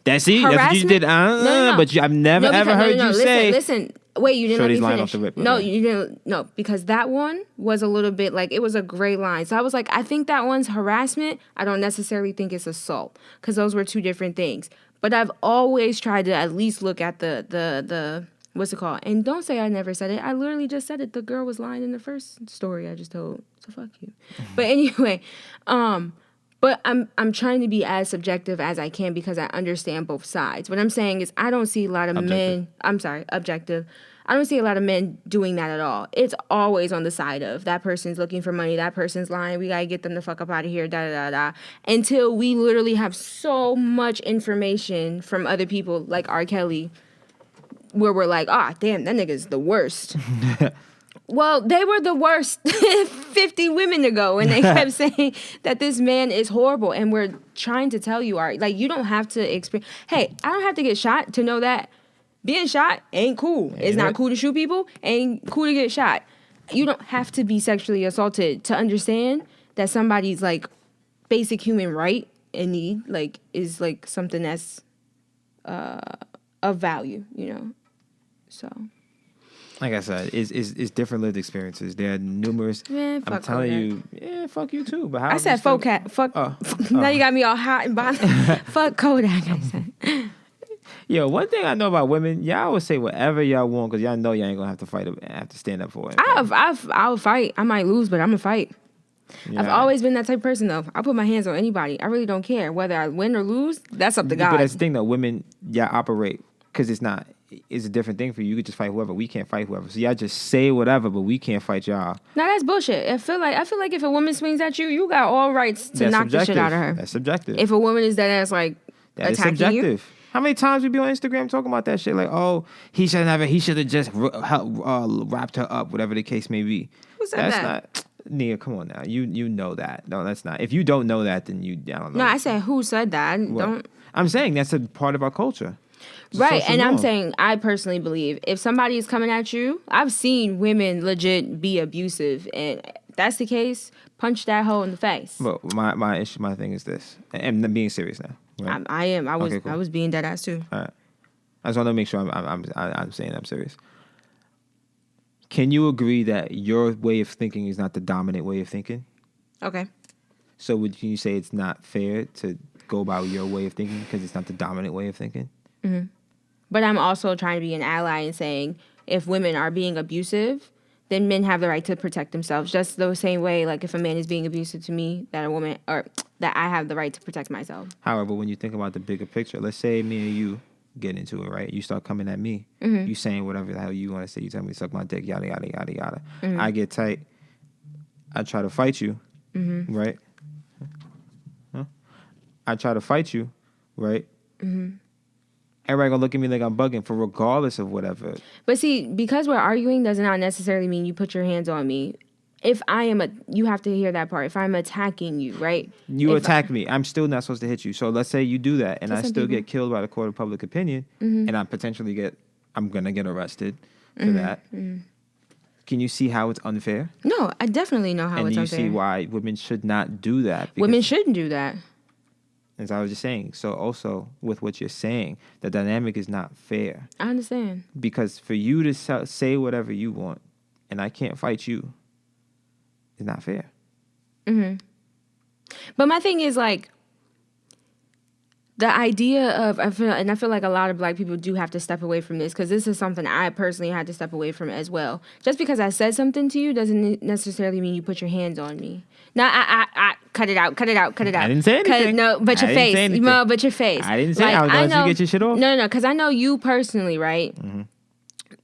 that's it. That's what you did. No. But I've never ever heard you say. Listen. Wait, you didn't let me finish. Off the rip, no, you didn't. No, because that one was a little bit it was a gray line. So I was like, I think that one's harassment. I don't necessarily think it's assault because those were two different things. But I've always tried to at least look at the what's it called? And don't say I never said it. I literally just said it. The girl was lying in the first story I just told. So fuck you. But anyway, but I'm trying to be as subjective as I can because I understand both sides. What I'm saying is I don't see a lot of men. I'm sorry, objective. I don't see a lot of men doing that at all. It's always on the side of that person's looking for money, that person's lying, we gotta get them the fuck up out of here, da. Until we literally have so much information from other people like R. Kelly, where we're like, damn, that nigga's the worst. Well, they were the worst 50 women ago, and they kept saying that this man is horrible, and we're trying to tell you, you don't have to experience. Hey, I don't have to get shot to know that being shot ain't cool. It's not cool to shoot people. Ain't cool to get shot. You don't have to be sexually assaulted to understand that somebody's like basic human right and need like is like something that's of value, you know. So, like I said, it's different lived experiences. There are numerous. Man, fuck I'm telling Kodak. you, fuck you too. But how I said fuck. Now you got me all hot and bothered. Fuck Kodak. I said. Yo, one thing I know about women, y'all will say whatever y'all want because y'all know y'all ain't gonna have to fight it, have to stand up for it. I'll fight. I might lose, but I'm gonna fight. Yeah. I've always been that type of person, though. I put my hands on anybody. I really don't care whether I win or lose. That's up to God. But that's the thing, though. Women, y'all operate because it's a different thing for you. You could just fight whoever. We can't fight whoever. So y'all just say whatever, but we can't fight y'all. Now that's bullshit. I feel like if a woman swings at you, you got all rights to knock the shit out of her. That's subjective. If a woman is that ass like that attacking is subjective. You. How many times we be on Instagram talking about that shit? Like, oh, he should have just wrapped her up, whatever the case may be. Who said that? Not. Nia, come on now. You know that. No, that's not. If you don't know that, then I don't know. No, I said who said that. Don't. I'm saying that's a part of our culture. Right, and I'm saying I personally believe if somebody is coming at you, I've seen women legit be abusive, and if that's the case, punch that hoe in the face. But my thing is this, and I'm being serious now. Right? I am. I was. Okay, cool. I was being dead ass too. All right. I just want to make sure I'm saying I'm serious. Can you agree that your way of thinking is not the dominant way of thinking? Okay. So can you say it's not fair to go about your way of thinking because it's not the dominant way of thinking? Mm-hmm. But I'm also trying to be an ally and saying if women are being abusive, then men have the right to protect themselves. Just the same way, like if a man is being abusive to me, that a woman or that I have the right to protect myself. However, when you think about the bigger picture, let's say me and you get into it, right? You start coming at me. Mm-hmm. You saying whatever the hell you want to say. You tell me to suck my dick, yada, yada, yada, yada. Mm-hmm. I get tight. I try to fight you, mm-hmm. right? Huh? I try to fight you, right? Mm-hmm. Everybody gonna look at me like I'm bugging for regardless of whatever. But see, because we're arguing does not necessarily mean you put your hands on me. If I am you have to hear that part. If I'm attacking you, right? You attack me, I'm still not supposed to hit you. So let's say you do that, and I still get killed by the court of public opinion, mm-hmm. and I potentially I'm gonna get arrested for mm-hmm. that. Mm-hmm. Can you see how it's unfair? No, I definitely know how it's unfair. And you see why women should not do that. Women shouldn't do that. As I was just saying. So also with what you're saying, the dynamic is not fair. I understand. Because for you to say whatever you want, and I can't fight you, is not fair. Mm-hmm. But my thing is like, the idea of, I feel like a lot of black people do have to step away from this because this is something I personally had to step away from as well. Just because I said something to you doesn't necessarily mean you put your hands on me. Now, I cut it out. I didn't say anything. No, but your face. No, but your face. I didn't say like, I was going to get your shit off. No, because I know you personally, right? Mm-hmm.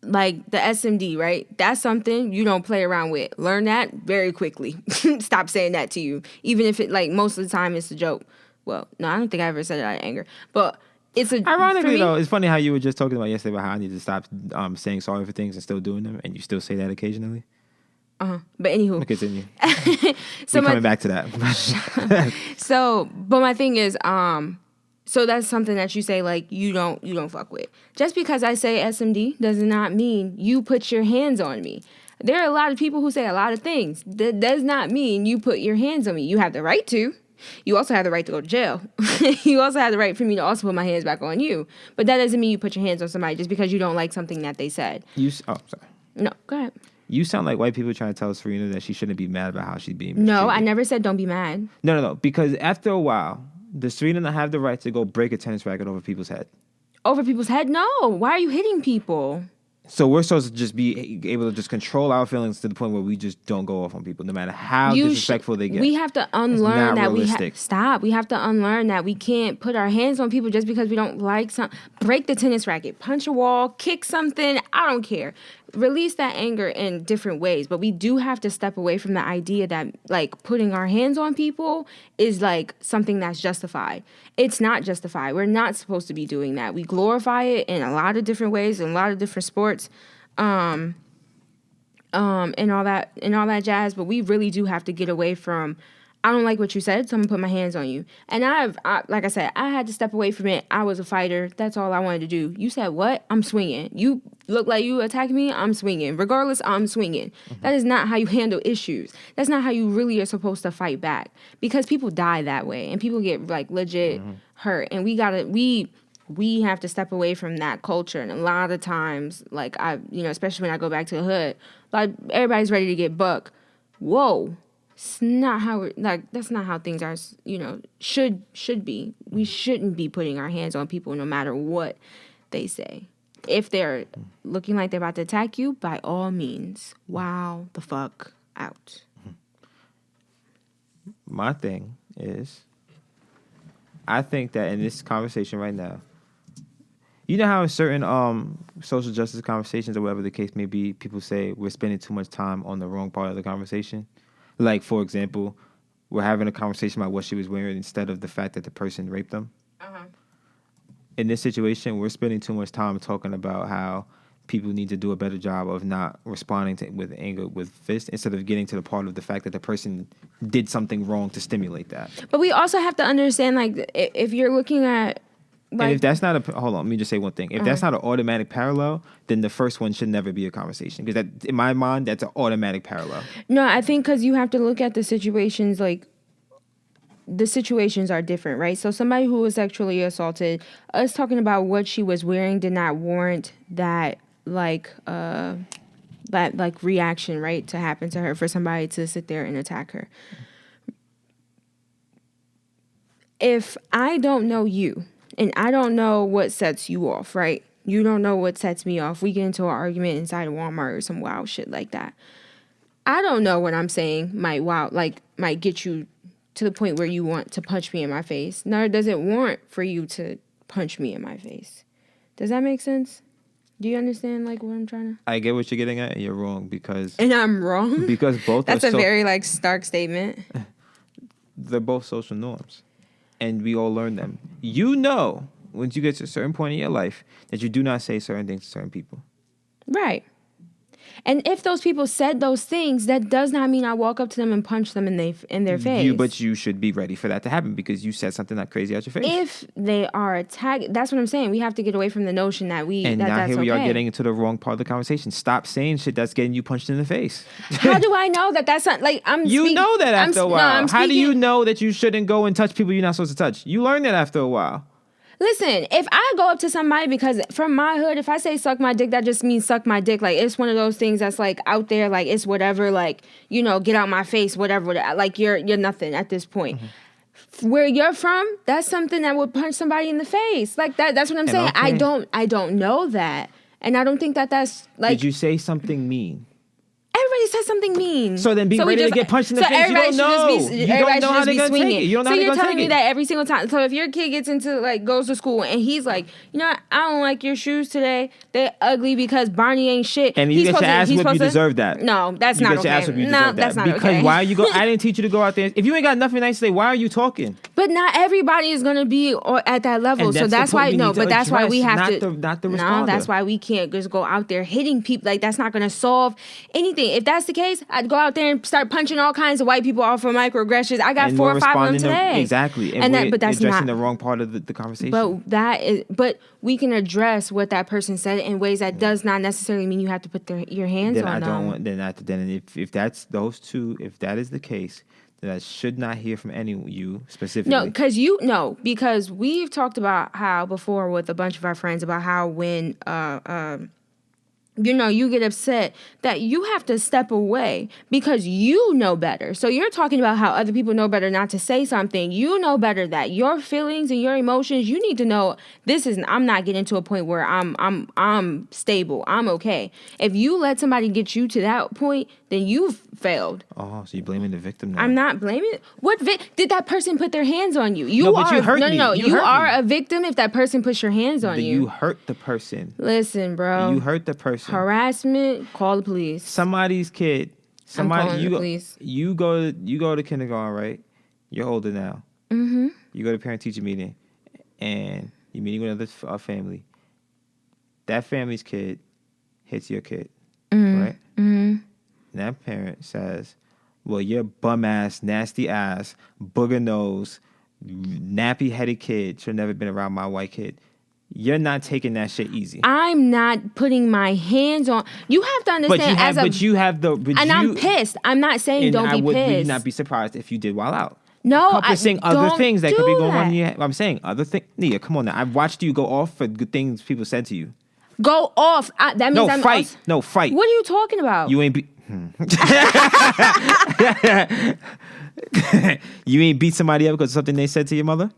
Like the SMD, right? That's something you don't play around with. Learn that very quickly. Stop saying that to you. Even if it, like, most of the time it's a joke. Well, no, I don't think I ever said it out of anger. But it's a... Ironically, though, it's funny how you were just talking about yesterday about how I need to stop saying sorry for things and still doing them, and you still say that occasionally. Uh-huh. But anywho. Continue. So we're coming back to that. But my thing is, so that's something that you say, like, you don't fuck with. Just because I say SMD does not mean you put your hands on me. There are a lot of people who say a lot of things. That does not mean you put your hands on me. You have the right to. You also have the right to go to jail. You also have the right for me to also put my hands back on you. But that doesn't mean you put your hands on somebody just because you don't like something that they said. Sorry. No, go ahead. You sound like white people trying to tell Serena that she shouldn't be mad about how she's being mistreated. No, I never said don't be mad. No. Because after a while, does Serena not have the right to go break a tennis racket over people's head? Over people's head? No. Why are you hitting people? So we're supposed to just be able to just control our feelings to the point where we just don't go off on people, no matter how disrespectful they get. We have to unlearn that we have to unlearn that we can't put our hands on people just because we don't like something. Break the tennis racket, punch a wall, kick something. I don't care. Release that anger in different ways, but we do have to step away from the idea that like putting our hands on people is like something that's justified. It's not justified. We're not supposed to be doing that. We glorify it in a lot of different ways, in a lot of different sports, and all that jazz. But we really do have to get away from I don't like what you said, so I'm gonna put my hands on you. And like I said, I had to step away from it. I was a fighter. That's all I wanted to do. You said what? I'm swinging. You look like you attacked me. I'm swinging. Regardless, I'm swinging. That is not how you handle issues. That's not how you really are supposed to fight back, because people die that way and people get like legit hurt. And we have to step away from that culture. And a lot of times, like especially when I go back to the hood, like everybody's ready to get buck. Whoa. It's not how that's not how things are, should be. We shouldn't be putting our hands on people no matter what they say. If they're looking like they're about to attack you, by all means, wow the fuck out. My thing is, I think that in this conversation right now, you know how in certain social justice conversations or whatever the case may be, people say we're spending too much time on the wrong part of the conversation? Like, for example, we're having a conversation about what she was wearing instead of the fact that the person raped them. Uh-huh. In this situation, we're spending too much time talking about how people need to do a better job of not responding with anger with fists instead of getting to the part of the fact that the person did something wrong to stimulate that. But we also have to understand, like, if you're looking at... and if that's not hold on, let me just say one thing. If that's not an automatic parallel, then the first one should never be a conversation. Because that, in my mind, that's an automatic parallel. No, I think because you have to look at the situations, like, the situations are different, right? So somebody who was sexually assaulted, us talking about what she was wearing did not warrant that, that reaction, right, to happen to her, for somebody to sit there and attack her. If I don't know you, and I don't know what sets you off, right? You don't know what sets me off. We get into an argument inside of Walmart or some wild shit like that. I don't know what I'm saying might get you to the point where you want to punch me in my face. Nor does it warrant for you to punch me in my face. Does that make sense? Do you understand, like, what I'm trying to... I get what you're getting at, and you're wrong because... And I'm wrong? Because both That's a very, like, stark statement. They're both social norms. And we all learn them. You know, once you get to a certain point in your life, that you do not say certain things to certain people. Right. And if those people said those things, that does not mean I walk up to them and punch them in their face. But you should be ready for that to happen because you said something that crazy out your face. If they are attacked, that's what I'm saying. We have to get away from the notion that that's here we okay. are getting into the wrong part of the conversation. Stop saying shit that's getting you punched in the face. How do I know that that's not, like, You know that after a while. No, How do you know that you shouldn't go and touch people you're not supposed to touch? You learn that after a while. Listen, if I go up to somebody, because from my hood, if I say suck my dick, that just means suck my dick. Like, it's one of those things that's, like, out there, like, it's whatever, like, get out my face, whatever. Like, you're nothing at this point. Mm-hmm. Where you're from, that's something that would punch somebody in the face. Like, that's what I'm saying. Okay. I don't know that. And I don't think that's, like... Did you say something mean? Everybody says something mean. So then be ready to get punched in the face. You don't know. You don't know how they're going to take it. You don't know how they're going to take it. So you're telling me that every single time. So if your kid gets into, like, goes to school and he's like, I don't like your shoes today. They're ugly because Barney ain't shit. And you get your ass whipped, you deserve that. No, that's not okay. You get your ass whipped, you deserve that. That's not okay. Because why are you go? I didn't teach you to go out there. If you ain't got nothing nice to say, why are you talking? But not everybody is going to be at that level. So that's why, that's why we have to. Not the responder. No, that's why we can't just go out there hitting people. Like, that's not going to solve anything. If that's the case, I'd go out there and start punching all kinds of white people off for microaggressions. I got 4 or 5 of them today. Exactly. But that's addressing the wrong part of the conversation. But we can address what that person said in ways that does not necessarily mean you have to put your hands on them. Then if that's those two, if that is the case, then I should not hear from any of you specifically. Because we've talked about how before with a bunch of our friends about how when you get upset that you have to step away because you know better. So you're talking about how other people know better not to say something. You know better that your feelings and your emotions, you need to know I'm not getting to a point where I'm stable. I'm okay. If you let somebody get you to that point, then you've failed. Oh, so you're blaming the victim now? I'm not blaming. Did that person put their hands on you? You are a victim if that person puts your hands on you. You hurt the person. Listen, bro. You hurt the person. Harassment, call the police. Somebody's kid. Police. You go to kindergarten, right? You're older now. Mm-hmm. You go to parent-teacher meeting, and you're meeting with another family. That family's kid hits your kid, right? Mm-hmm. And that parent says, well, your bum ass, nasty ass, booger nose, nappy headed kid should have never been around my white kid. You're not taking that shit easy. I'm not putting my hands on. You have to understand. I'm pissed. I'm not saying don't be pissed. Would you not be surprised if you did while out? No, I'm saying other things that could be going on in your head. I'm saying other things. Nia, come on now. I've watched you go off for good things people said to you. Go off. That means I'm fight. No, fight. What are you talking about? You ain't be. You ain't beat somebody up because of something they said to your mother?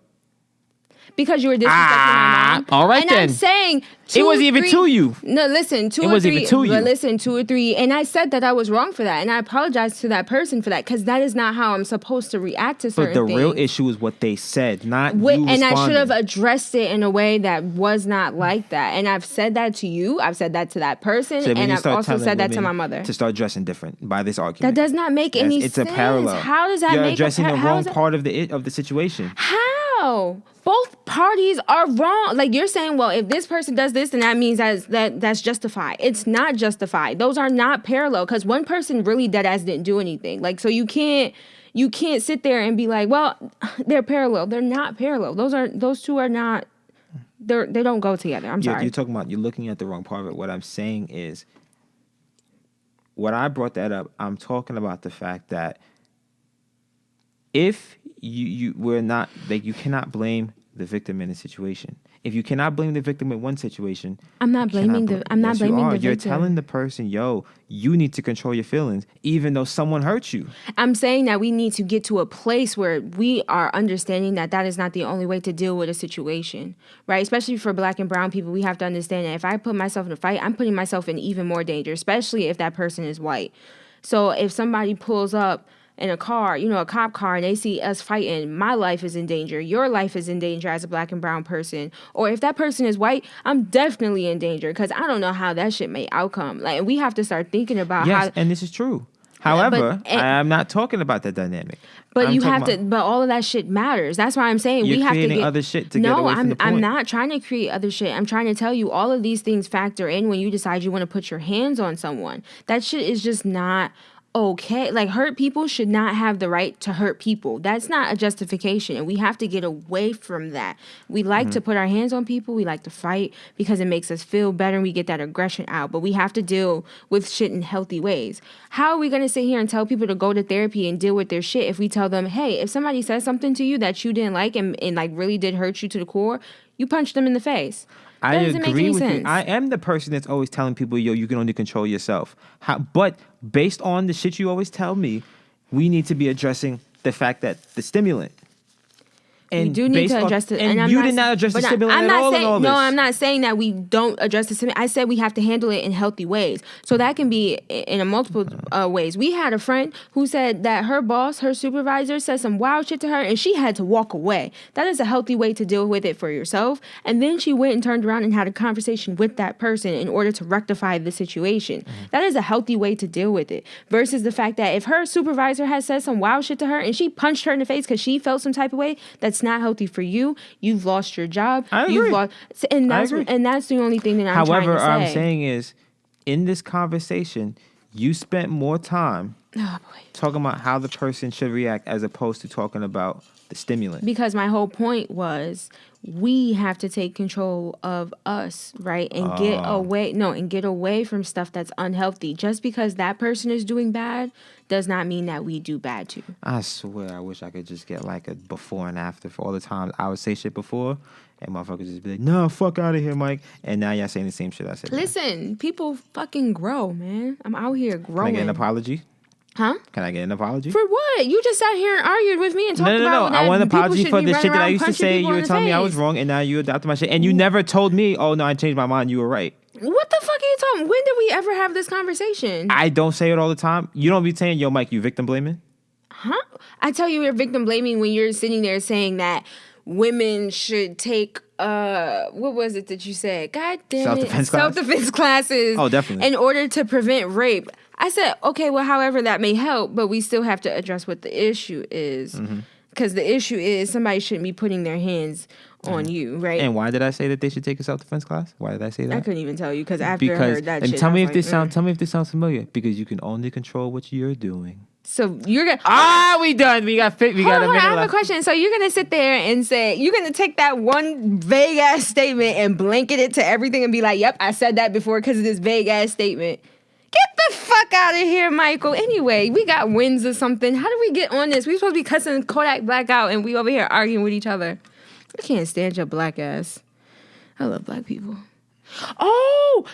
Because you were disrespecting my mom. All right, and then. I'm saying it wasn't even to you. No, listen, two or three. But listen, 2 or 3. And I said that I was wrong for that. And I apologize to that person for that. Because that is not how I'm supposed to react to certain things. But the real issue is what they said, not you responding. And I should have addressed it in a way that was not like that. And I've said that to you. I've said that to that person. So and I've also said that to my mother. To start dressing different by this argument. That does not make any sense. It's a parallel. How does that You're make addressing the wrong part of the situation. How? Both parties are wrong. Like, you're saying, well, if this person does this, then that means that's justified. It's not justified. Those are not parallel, because one person really dead ass didn't do anything. Like, so you can't sit there and be like, well, they're parallel. They're not parallel. Those two are not. They don't go together. I'm sorry. You're looking at the wrong part of it. What I'm saying is, when I brought that up, I'm talking about the fact that if we're not, like, you cannot blame the victim in a situation. If you cannot blame the victim in one situation, I'm not blaming the victim. You're telling the person, yo, you need to control your feelings, even though someone hurt you. I'm saying that we need to get to a place where we are understanding that is not the only way to deal with a situation, right? Especially for Black and brown people, we have to understand that if I put myself in a fight, I'm putting myself in even more danger, especially if that person is white. So if somebody pulls up in a car, a cop car, and they see us fighting, my life is in danger. Your life is in danger as a Black and brown person. Or if that person is white, I'm definitely in danger, because I don't know how that shit may outcome. Like, we have to start thinking about how. Yes, and this is true. However, I'm not talking about that dynamic. But but all of that shit matters. That's why I'm saying we have to creating other shit to get away from the point. I'm not trying to create other shit. I'm trying to tell you all of these things factor in when you decide you want to put your hands on someone. That shit is just not okay. Like, hurt people should not have the right to hurt people. That's not a justification, and we have to get away from that. We like to put our hands on people. We like to fight because it makes us feel better and we get that aggression out, but we have to deal with shit in healthy ways. How are we going to sit here and tell people to go to therapy and deal with their shit if we tell them, hey, if somebody says something to you that you didn't like and like really did hurt you to the core, you punch them in the face? I agree with you. I am the person that's always telling people, yo, you can only control yourself. But based on the shit you always tell me, we need to be addressing the fact that the stimulant. And we do need to address it. And you did not address the stimulant at all in all this. No, I'm not saying that we don't address the stimulant. I said we have to handle it in healthy ways. So that can be in multiple ways. We had a friend who said that her boss, her supervisor, said some wild shit to her and she had to walk away. That is a healthy way to deal with it for yourself. And then she went and turned around and had a conversation with that person in order to rectify the situation. That is a healthy way to deal with it. Versus the fact that if her supervisor has said some wild shit to her and she punched her in the face because she felt some type of way, that's not healthy for you. You've lost your job. I agree. And that's the only thing that I'm trying to say. However, I'm saying is, in this conversation, you spent more time talking about how the person should react as opposed to talking about the stimulant. Because my whole point was we have to take control of us, right? And get away from stuff that's unhealthy. Just because that person is doing bad does not mean that we do bad too. I swear, I wish I could just get like a before and after for all the times I would say shit before and motherfuckers just be like, no, fuck out of here, Mike. And now y'all saying the same shit I said. Listen, people fucking grow, man. I'm out here growing. Can I get an apology? Huh? Can I get an apology? For what? You just sat here and argued with me and talked about I want an apology for the shit that I used to say. You were telling me I was wrong, and now you adopted my shit. And you never told me, oh, no, I changed my mind. You were right. What the fuck are you talking? When did we ever have this conversation? I don't say it all the time. You don't be saying, yo, Mike, you victim blaming? Huh? I tell you you're victim blaming when you're sitting there saying that women should take what was it that you said? God damn it. Self-defense classes. Oh, definitely. In order to prevent rape. I said, okay, well, however that may help, but we still have to address what the issue is. Because the issue is somebody shouldn't be putting their hands on you, right? And why did I say that they should take a self-defense class? Why did I say that? I couldn't even tell you because after I heard that shit, tell me if this sounds familiar. Because you can only control what you're doing. So you're gonna we done. We got a minute I have a left. question. So you're gonna sit there and say you're gonna take that one vague ass statement and blanket it to everything and be like, "Yep, I said that before because of this vague ass statement." Get the fuck out of here, Michael. Anyway, we got wins or something. How did we get on this? We supposed to be cussing Kodak Black out and we over here arguing with each other. I can't stand your black ass. I love black people. Oh,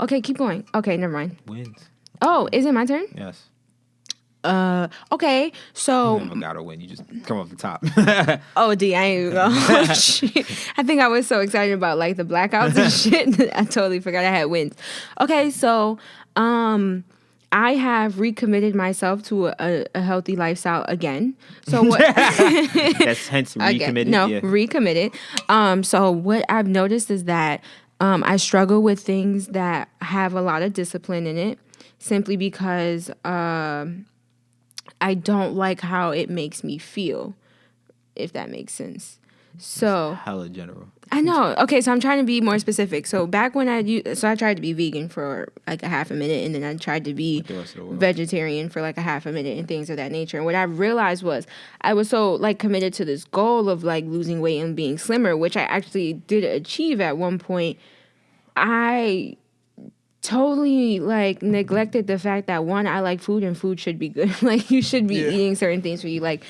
okay, keep going. Okay, never mind. Wins. Oh, is it my turn? Yes. Okay, so... You never gotta win. You just come off the top. Oh, D, I ain't even go. I think I was so excited about, like, the blackouts and shit. I totally forgot I had wins. Okay, so, I have recommitted myself to a healthy lifestyle again. So what? That's hence recommitted. No, recommitted. So what I've noticed is that I struggle with things that have a lot of discipline in it, simply because I don't like how it makes me feel, if that makes sense. So hella general. I know. Okay, so I'm trying to be more specific. So back when I tried to be vegan for like a half a minute, and then I tried to be vegetarian for like a half a minute and things of that nature. And what I realized was I was so like committed to this goal of like losing weight and being slimmer, which I actually did achieve at one point. I totally like neglected the fact that one, I like food and food should be good. Like you should be eating certain things for you. Like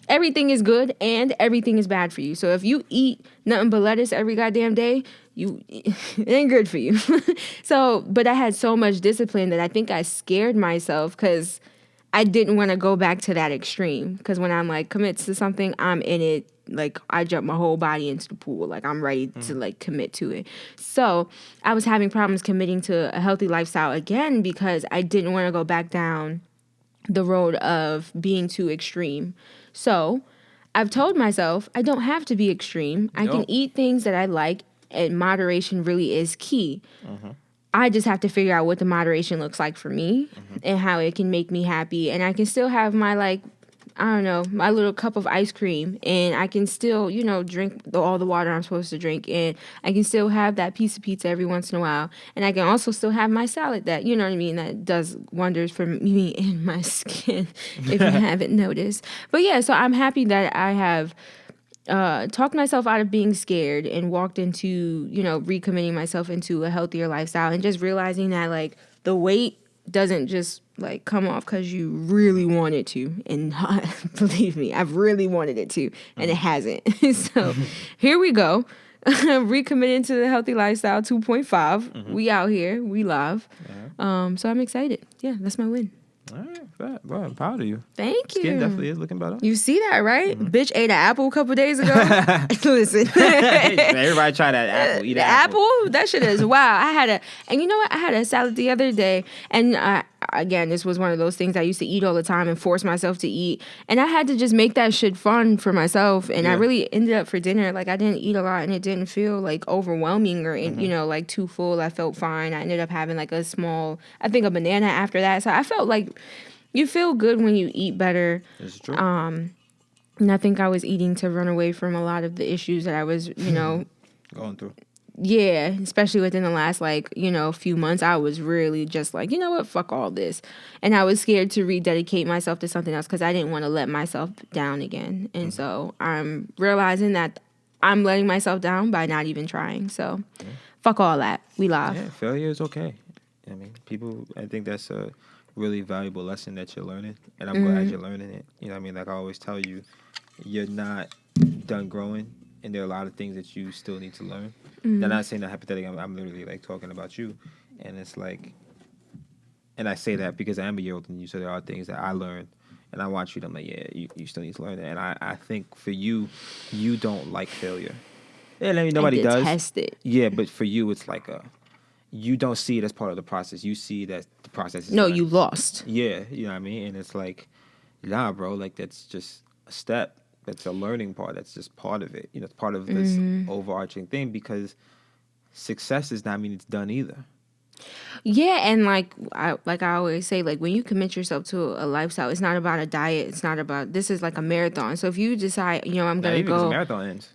everything is good and everything is bad for you. So if you eat nothing but lettuce every goddamn day, it ain't good for you. So, but I had so much discipline that I think I scared myself because I didn't want to go back to that extreme. Because when I'm like commit to something, I'm in it. Like I jump my whole body into the pool. Like I'm ready to like commit to it. So I was having problems committing to a healthy lifestyle again because I didn't want to go back down the road of being too extreme. So I've told myself I don't have to be extreme. I can eat things that I like, and moderation really is key. I just have to figure out what the moderation looks like for me and how it can make me happy. And I can still have my like, I don't know, my little cup of ice cream, and I can still, you know, drink all the water I'm supposed to drink, and I can still have that piece of pizza every once in a while, and I can also still have my salad that, you know what I mean, that does wonders for me and my skin, if you haven't noticed. But yeah, so I'm happy that I have talked myself out of being scared and walked into, you know, recommitting myself into a healthier lifestyle and just realizing that, like, the weight doesn't just like come off because you really want it to, and believe me, I've really wanted it to, and it hasn't. So here we go, recommitting to the healthy lifestyle 2.5. We out here, we live. So I'm excited. Yeah, that's my win. All right, well, I'm proud of you. Thank you. Skin definitely is looking better. You see that, right? Bitch ate an apple a couple days ago. Listen. Everybody try that apple. Eat an apple. That shit is wow. And you know what? I had a salad the other day, and again, this was one of those things I used to eat all the time and force myself to eat. And I had to just make that shit fun for myself. And I really ended up for dinner, like I didn't eat a lot and it didn't feel like overwhelming or, you know, like too full. I felt fine. I ended up having like a banana after that. So I felt like you feel good when you eat better. That's true. And I think I was eating to run away from a lot of the issues that I was, you know, going through. Yeah, especially within the last, like, you know, few months, I was really just like, you know what, fuck all this. And I was scared to rededicate myself to something else because I didn't want to let myself down again. And so I'm realizing that I'm letting myself down by not even trying. So fuck all that. We live. Yeah, failure is okay. I mean, I think that's a really valuable lesson that you're learning. And I'm glad you're learning it. You know what I mean? Like I always tell you, you're not done growing. And there are a lot of things that you still need to learn. I'm not saying that hypothetically. I'm literally like talking about you, and it's like, and I say that because I am a year older than you, so there are things that I learned, and I watch you. And I'm like, yeah, you still need to learn it. And I think for you, you don't like failure. Yeah, I mean nobody does. Detest it. Yeah, but for you, it's like you don't see it as part of the process. You see that the process is you lost. Yeah, you know what I mean. And it's like, nah, bro, like that's just a step. That's a learning part. That's just part of it. You know, it's part of this overarching thing because success does not mean it's done either. Yeah, and like I always say, like when you commit yourself to a lifestyle, it's not about a diet. It's not about, this is like a marathon. So if you decide, you know, I'm going to go. The marathon ends.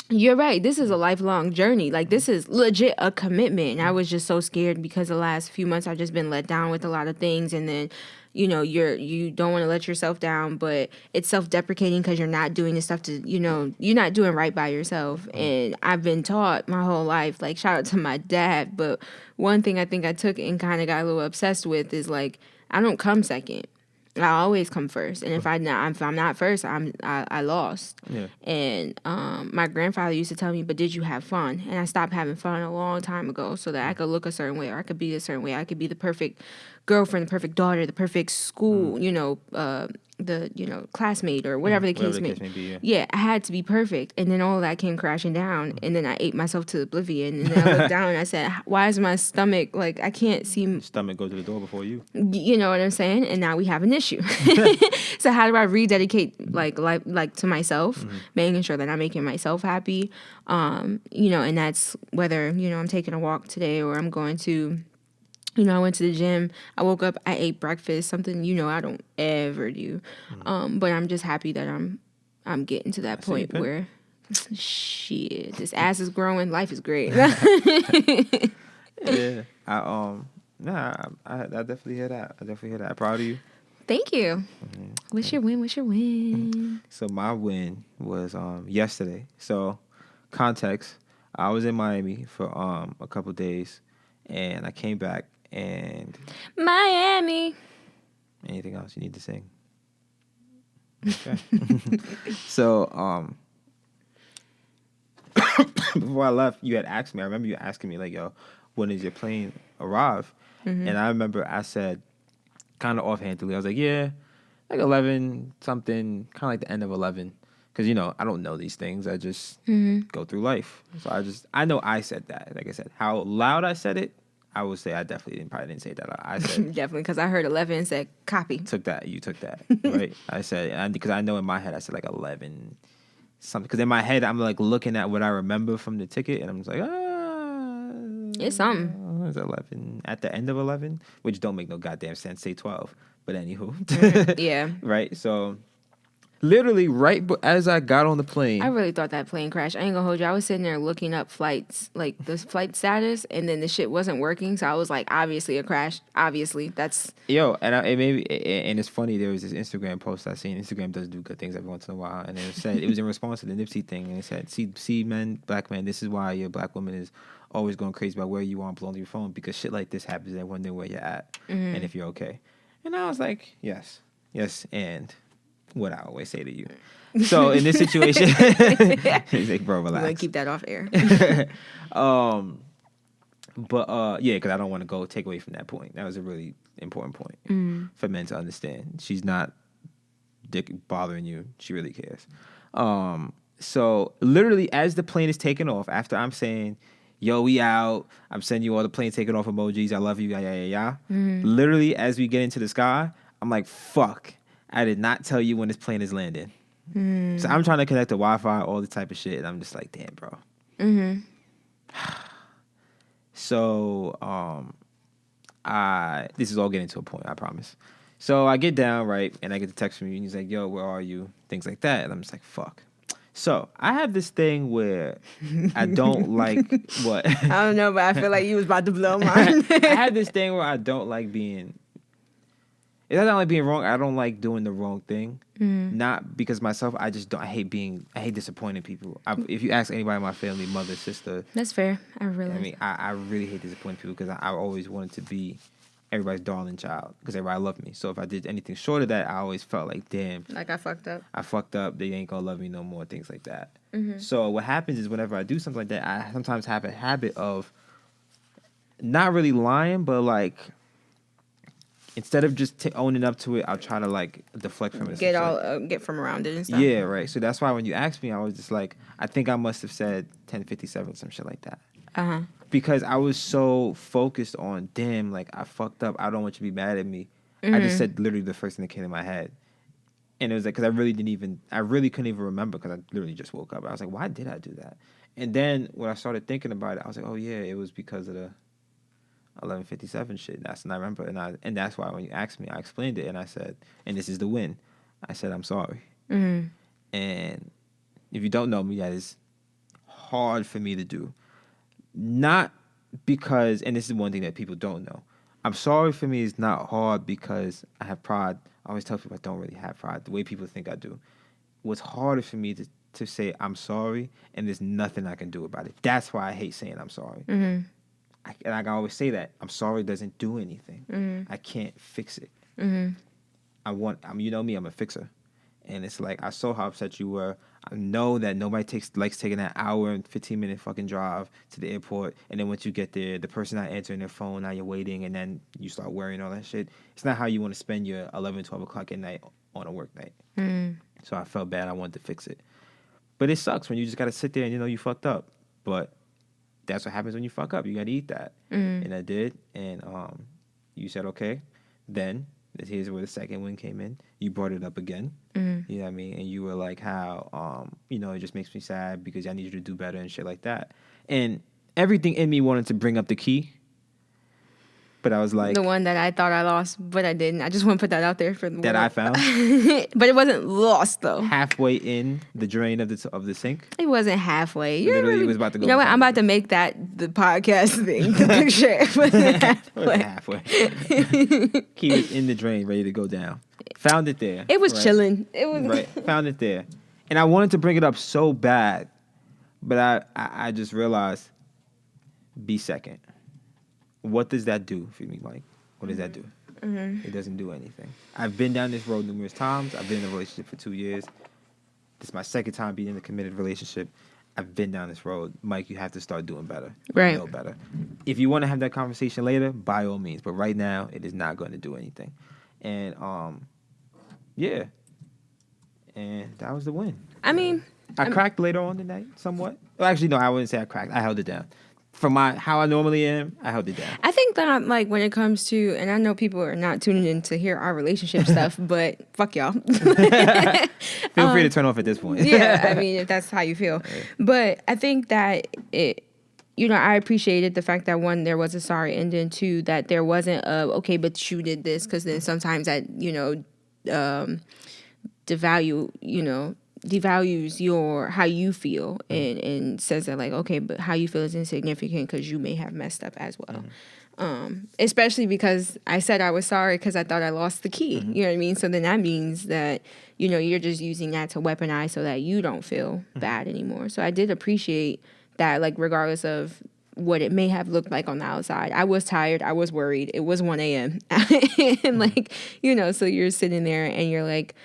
You're right. This is a lifelong journey. Like this is legit a commitment. And I was just so scared because the last few months I've just been let down with a lot of things. And then you don't want to let yourself down, but it's self-deprecating because you're not doing the stuff to, you're not doing right by yourself. And I've been taught my whole life, like, shout out to my dad, but one thing I think I took and kind of got a little obsessed with is, like, I don't come second. I always come first, and if I'm not first, I lost. Yeah. And my grandfather used to tell me, "But did you have fun?" And I stopped having fun a long time ago, so that I could look a certain way, or I could be a certain way. I could be the perfect girlfriend, the perfect daughter, the perfect school, the classmate, or whatever the case may be. Yeah, I had to be perfect, and then all of that came crashing down, and then I ate myself to oblivion. And then I looked down and I said, "Why is my stomach like I can't see?" Stomach go to the door before you. You know what I'm saying? And now we have an issue. So how do I rededicate like to myself, making sure that I'm making myself happy? And that's whether I'm taking a walk today or I'm going to. I went to the gym. I woke up. I ate breakfast. Something I don't ever do. But I'm just happy that I'm getting to that point where, shit, this ass is growing. Life is great. Yeah. I definitely hear that. I'm proud of you. Thank you. What's your win? So my win was yesterday. So context, I was in Miami for a couple days, and I came back and Miami. Anything else you need to sing? Okay. So before I left, you had asked me. I remember you asking me like, "Yo, when does your plane arrive?" And I remember I said, kind of offhandedly, I was like, "Yeah, like 11 something, kind of like the end of 11." Because I don't know these things. I just go through life. So I know I said that. Like I said, how loud I said it, I would say I probably didn't say that. I said definitely, because I heard 11 and said copy. You took that, right? I said, because I know in my head I said like 11 something. Because in my head I'm like looking at what I remember from the ticket, and I'm just like, it's something. It's 11 at the end of 11, which don't make no goddamn sense. Say 12, but anywho, yeah, right. So literally right as I got on the plane, I really thought that plane crashed. I ain't gonna hold you. I was sitting there looking up flights, like the flight status, and then the shit wasn't working. So I was like, obviously a crash. Obviously, that's and it's funny. There was this Instagram post I seen. Instagram does do good things every once in a while, and it said it was in response to the Nipsey thing, and it said, "See, men, black men, this is why your black woman is always going crazy about where you are blowing your phone, because shit like this happens and wondering where you're at and if you're okay." And I was like, yes, and what I always say to you. So in this situation, he's like, "Bro, relax." I'm gonna keep that off air. Because I don't want to take away from that point. That was a really important point for men to understand. She's not bothering you. She really cares. So literally, as the plane is taking off, after I'm saying, "Yo, we out," I'm sending you all the plane taking off emojis. I love you. Yeah. Literally, as we get into the sky, I'm like, "Fuck. I did not tell you when this plane is landing." So I'm trying to connect to Wi-Fi, all the type of shit, and I'm just like, "Damn, bro." So this is all getting to a point, I promise. So I get down, right, and I get the text from you, and he's like, "Yo, where are you?" Things like that, and I'm just like, "Fuck." So I have this thing where I don't like what I don't know, but I feel like you was about to blow mine. I have this thing where I don't like being. It's not like being wrong. I don't like doing the wrong thing. Not because myself. I just don't. I hate disappointing people. If you ask anybody in my family, mother, sister. That's fair. I really hate disappointing people because I always wanted to be everybody's darling child because everybody loved me. So if I did anything short of that, I always felt like, damn. Like I fucked up. They ain't gonna love me no more. Things like that. So what happens is whenever I do something like that, I sometimes have a habit of not really lying, but like. Instead of just owning up to it, I'll try to like deflect from it. Get from around it and stuff. Yeah, right. So that's why when you asked me, I was just like, I think I must have said 10:57, some shit like that. Because I was so focused on, damn, like I fucked up. I don't want you to be mad at me. I just said literally the first thing that came in my head, and it was like because I really couldn't even remember because I literally just woke up. I was like, why did I do that? And then when I started thinking about it, I was like, oh yeah, it was because of the 11:57 shit. That's and I remember, and that's why when you asked me, I explained it, and I said, and this is the win. I said, I'm sorry. And if you don't know me, that is hard for me to do. Not because, and this is one thing that people don't know. I'm sorry for me is not hard because I have pride. I always tell people I don't really have pride the way people think I do. What's harder for me to say I'm sorry and there's nothing I can do about it. That's why I hate saying I'm sorry. Mm-hmm. And I can always say that I'm sorry doesn't do anything. Mm-hmm. I can't fix it. Mm-hmm. You know me, I'm a fixer. And it's like, I saw how upset you were. I know that nobody likes taking that hour and 15-minute fucking drive to the airport. And then once you get there, the person not answering their phone, now you're waiting, and then you start worrying all that shit. It's not how you want to spend your 11, 12 o'clock at night on a work night. Mm-hmm. So I felt bad. I wanted to fix it. But it sucks when you just got to sit there and you know you fucked up. But that's what happens when you fuck up. You got to eat that. Mm-hmm. And I did. And you said, okay. Then here's where the second win came in. You brought it up again. Mm-hmm. You know what I mean? And you were like, how, it just makes me sad because I need you to do better and shit like that. And everything in me wanted to bring up the key. But I was like... The one that I thought I lost, but I didn't. I just want to put that out there for the that world. I found? But it wasn't lost, though. Halfway in the drain of the sink? It wasn't halfway. Literally, it was about to go. You know what? I'm about to make that the podcast thing. The picture. It wasn't halfway. Key was in the drain, ready to go down. Found it there. It was right? chilling. It was right. Found it there, and I wanted to bring it up so bad, but I just realized, be second. What does that do for me, Mike? What does that do? Mm-hmm. It doesn't do anything. I've been down this road numerous times. I've been in a relationship for 2 years. This is my second time being in a committed relationship. I've been down this road. Mike, you have to start doing better. Right. Know better. If you want to have that conversation later, by all means. But right now, it is not going to do anything. And, yeah. And that was the win. I mean... I cracked later on the night, somewhat. Well, actually, no, I wouldn't say I cracked. I held it down. From how I normally am, I held it down. I think that, like, when it comes to, and I know people are not tuning in to hear our relationship stuff, but fuck y'all. Feel free to turn off at this point. Yeah, I mean, if that's how you feel. Right. But I think that I appreciated the fact that, one, there was a sorry, and then two, that there wasn't okay, but you did this, because then sometimes that, devalues how you feel and says that, like, okay, but how you feel is insignificant because you may have messed up as well. Especially because I said I was sorry because I thought I lost the key. You know what I mean? So then that means that, you're just using that to weaponize so that you don't feel bad anymore. So I did appreciate that, like, regardless of what it may have looked like on the outside. I was tired. I was worried. It was 1 a.m. and, like, so you're sitting there and you're like,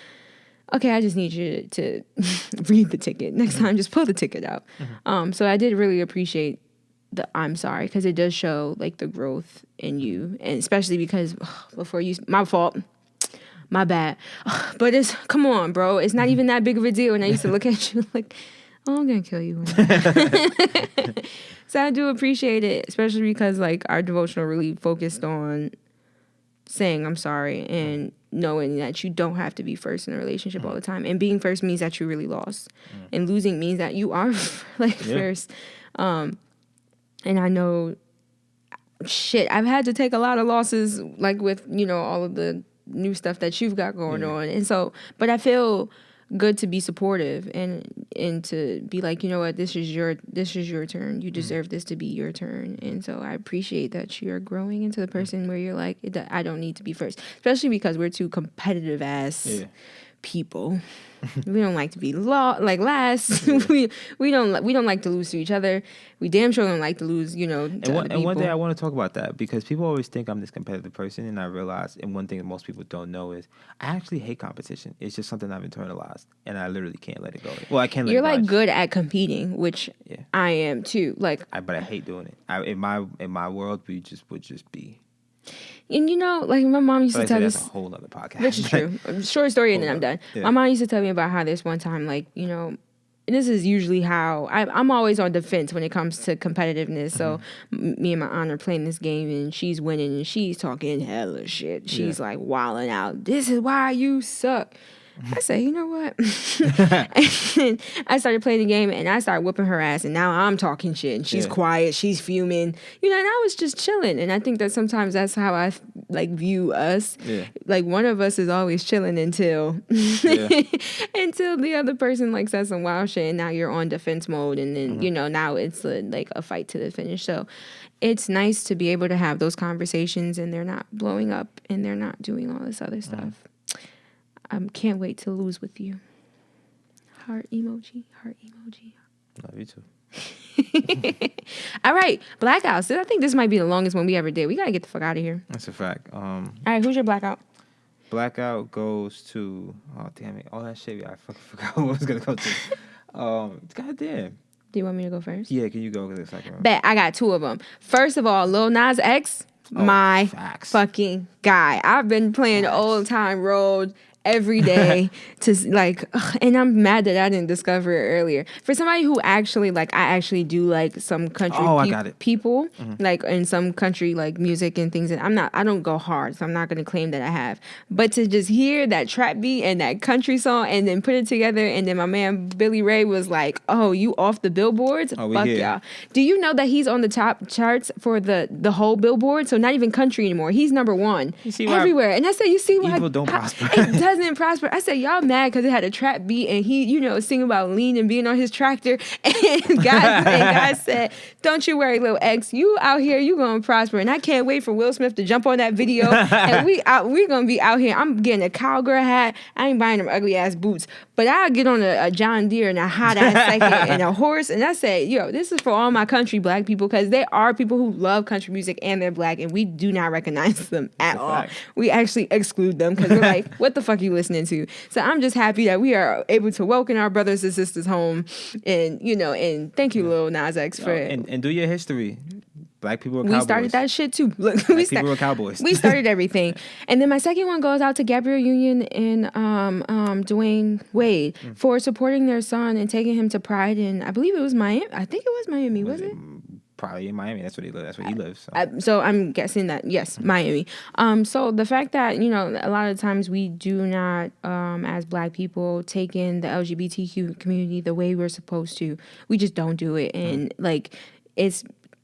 okay, I just need you to read the ticket. Next time, just pull the ticket out. So I did really appreciate the I'm sorry, because it does show, like, the growth in you. And especially because my fault, my bad. But come on, bro. It's not even that big of a deal. And I used to look at you like, oh, I'm going to kill you. So I do appreciate it, especially because, like, our devotional really focused on saying I'm sorry and knowing that you don't have to be first in a relationship all the time. And being first means that you really lost. And losing means that you are, like, first. And I know, I've had to take a lot of losses, like, with, all of the new stuff that you've got going on. And so, but I feel good to be supportive and to be like, you know what, this is your turn. You deserve this to be your turn. And so I appreciate that you're growing into the person where you're like, I don't need to be first, especially because we're two competitive ass people. We don't like to be last. we don't like to lose to each other. We damn sure don't like to lose, to and one day I want to talk about that because people always think I'm this competitive person, and I realize, and one thing that most people don't know is I actually hate competition. It's just something I've internalized, and I literally can't let it go. Well, I can't. You're like good at competing, which I am too. Like, but I hate doing it. In my world, we would just be. And like my mom used to tell that's a whole other podcast. Which is true. Short story and then I'm done. Yeah. My mom used to tell me about how this one time, like, this is usually how I'm always on defense when it comes to competitiveness. So me and my aunt are playing this game and she's winning and she's talking hella shit. She's like wilding out. This is why you suck. I said, you know what? And I started playing the game, and I started whooping her ass, and now I'm talking shit, and she's quiet, she's fuming, and I was just chilling. And I think that sometimes that's how I view us. Yeah. Like, one of us is always chilling until until the other person says some wild shit, and now you're on defense mode, and then now it's a fight to the finish. So it's nice to be able to have those conversations, and they're not blowing up, and they're not doing all this other stuff. Can't wait to lose with you. Heart emoji. Love you too. All right, blackouts. I think this might be the longest one we ever did. We gotta get the fuck out of here. That's a fact. All right, who's your blackout? Blackout goes to, oh damn it, all that shit. I fucking forgot what I was gonna go to. Goddamn. Do you want me to go first? Yeah, can you go to the second one? Bet I got two of them. First of all, Lil Nas X, my fucking guy. I've been playing Old Time Road every day and I'm mad that I didn't discover it earlier. For somebody who actually I actually do some country people in some country music and things, and I don't go hard, so I'm not going to claim that I have, but to just hear that trap beat and that country song and then put it together, and then my man Billy Ray was like, oh, you off the billboards? Fuck y'all. Do you know that he's on the top charts for the whole Billboard? So not even country anymore, he's number one everywhere. And I said, you see why evil don't prosper. It doesn't prosper. I said, y'all mad because it had a trap beat, and he, singing about lean and being on his tractor. And God said, don't you worry, little X, you out here, you gonna prosper. And I can't wait for Will Smith to jump on that video. And we're gonna be out here. I'm getting a cowgirl hat. I ain't buying them ugly ass boots, but I'll get on a John Deere and a hot ass second and a horse. And I say, this is for all my country black people, because there are people who love country music and they're black, and we do not recognize them at all. We actually exclude them because we're like, what the fuck you listening to? So I'm just happy that we are able to welcome our brothers and sisters home, and and thank you, Lil Nas X, for and do your history. Black people were cowboys. We started that shit too. Look, people were cowboys. We started everything. And then my second one goes out to Gabrielle Union and Dwayne Wade for supporting their son and taking him to Pride in, I believe it was Miami. I think it was Miami, was it? Probably in Miami. That's where he lives. That's where he lives. So I'm guessing that, yes, Miami. So the fact that, a lot of times we do not, as black people, take in the LGBTQ community the way we're supposed to. We just don't do it. And it's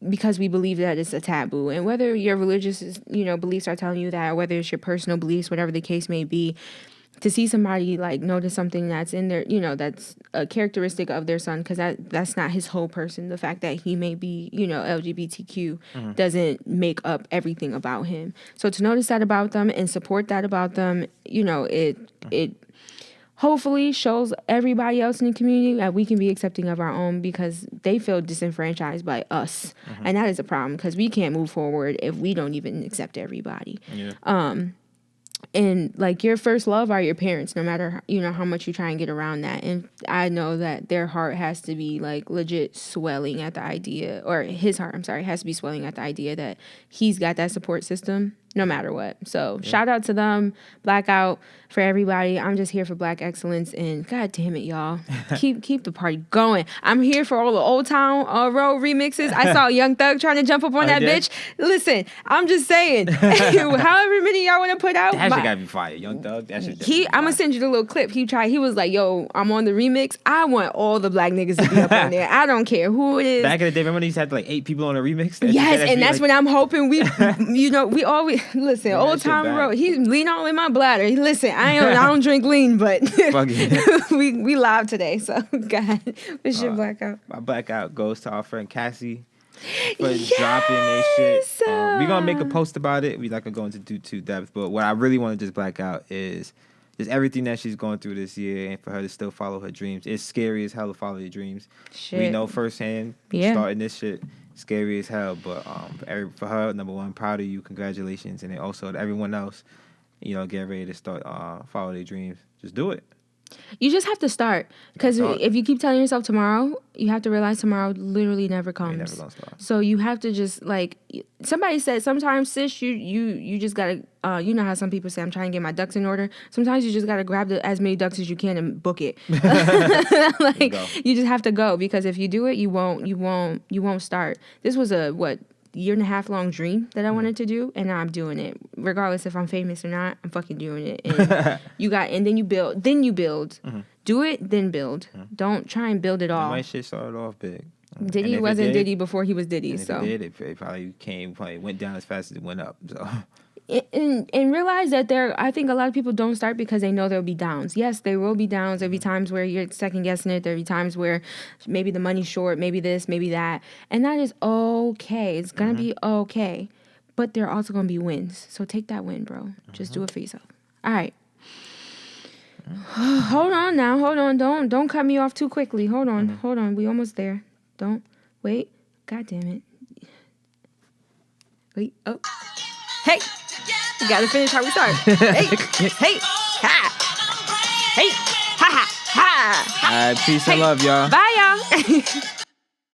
because we believe that it's a taboo. And whether your religious, beliefs are telling you that, or whether it's your personal beliefs, whatever the case may be, to see somebody notice something that's in their, that's a characteristic of their son, because that's not his whole person. The fact that he may be, LGBTQ doesn't make up everything about him. So to notice that about them and support that about them, it hopefully shows everybody else in the community that we can be accepting of our own, because they feel disenfranchised by us. And that is a problem, because we can't move forward if we don't even accept everybody. And your first love are your parents, no matter how much you try and get around that. And I know that their heart has to be legit swelling at the idea, or his heart, I'm sorry, has to be swelling at the idea that he's got that support system no matter what. So shout out to them, blackout for everybody. I'm just here for black excellence, and god damn it, y'all, keep the party going. I'm here for all the Old Town Road remixes. I saw Young Thug trying to jump up on that bitch. Listen, I'm just saying, however many y'all want to put out, that shit gotta be fire. Young Thug, that shit. I'm gonna send you the little clip. He was like, yo, I'm on the remix. I want all the black niggas to be up on there. I don't care who it is. Back in the day, remember when he used to have 8 people on a remix? That's when I'm hoping we always listen. Old Time Road. He's lean all in my bladder. Listen, I don't drink lean, but we live today. So God, what's your blackout? My blackout goes to our friend Cassie for dropping their shit. We're gonna make a post about it. We're not gonna go into too depth, but what I really want to just black out is just everything that she's going through this year, and for her to still follow her dreams. It's scary as hell to follow your dreams. We know firsthand starting this shit. Scary as hell, but for her, number one, proud of you, congratulations, and then also to everyone else, get ready to start follow their dreams. Just do it. You just have to start, because if you keep telling yourself tomorrow, you have to realize tomorrow literally never comes. Never gonna start. So you have to just somebody said, sometimes sis, you just gotta you know how some people say, I'm trying to get my ducks in order. Sometimes you just gotta grab as many ducks as you can and book it. You just have to go, because if you do it, you won't start. This was a year and a half long dream that I wanted to do, and now I'm doing it. Regardless if I'm famous or not, I'm fucking doing it. And and then you build. Do it, then build. Don't try and build it all. My shit started off big. Diddy wasn't Diddy before he was Diddy, so. If it did, it probably went down as fast as it went up, so. And realize that I think a lot of people don't start because they know there'll be downs. Yes, there will be downs. There'll be times where you're second guessing it. There'll be times where maybe the money's short, maybe this, maybe that. And that is okay. It's going to be okay. But there are also going to be wins. So take that win, bro. Just do it for yourself. All right. Hold on now. Hold on. Don't cut me off too quickly. Hold on. We almost there. Don't. Wait. God damn it. Wait. Oh. Hey. You gotta finish how we start. Hey, ha, hey, ha, ha, ha. All right, peace and love, y'all. Bye, y'all.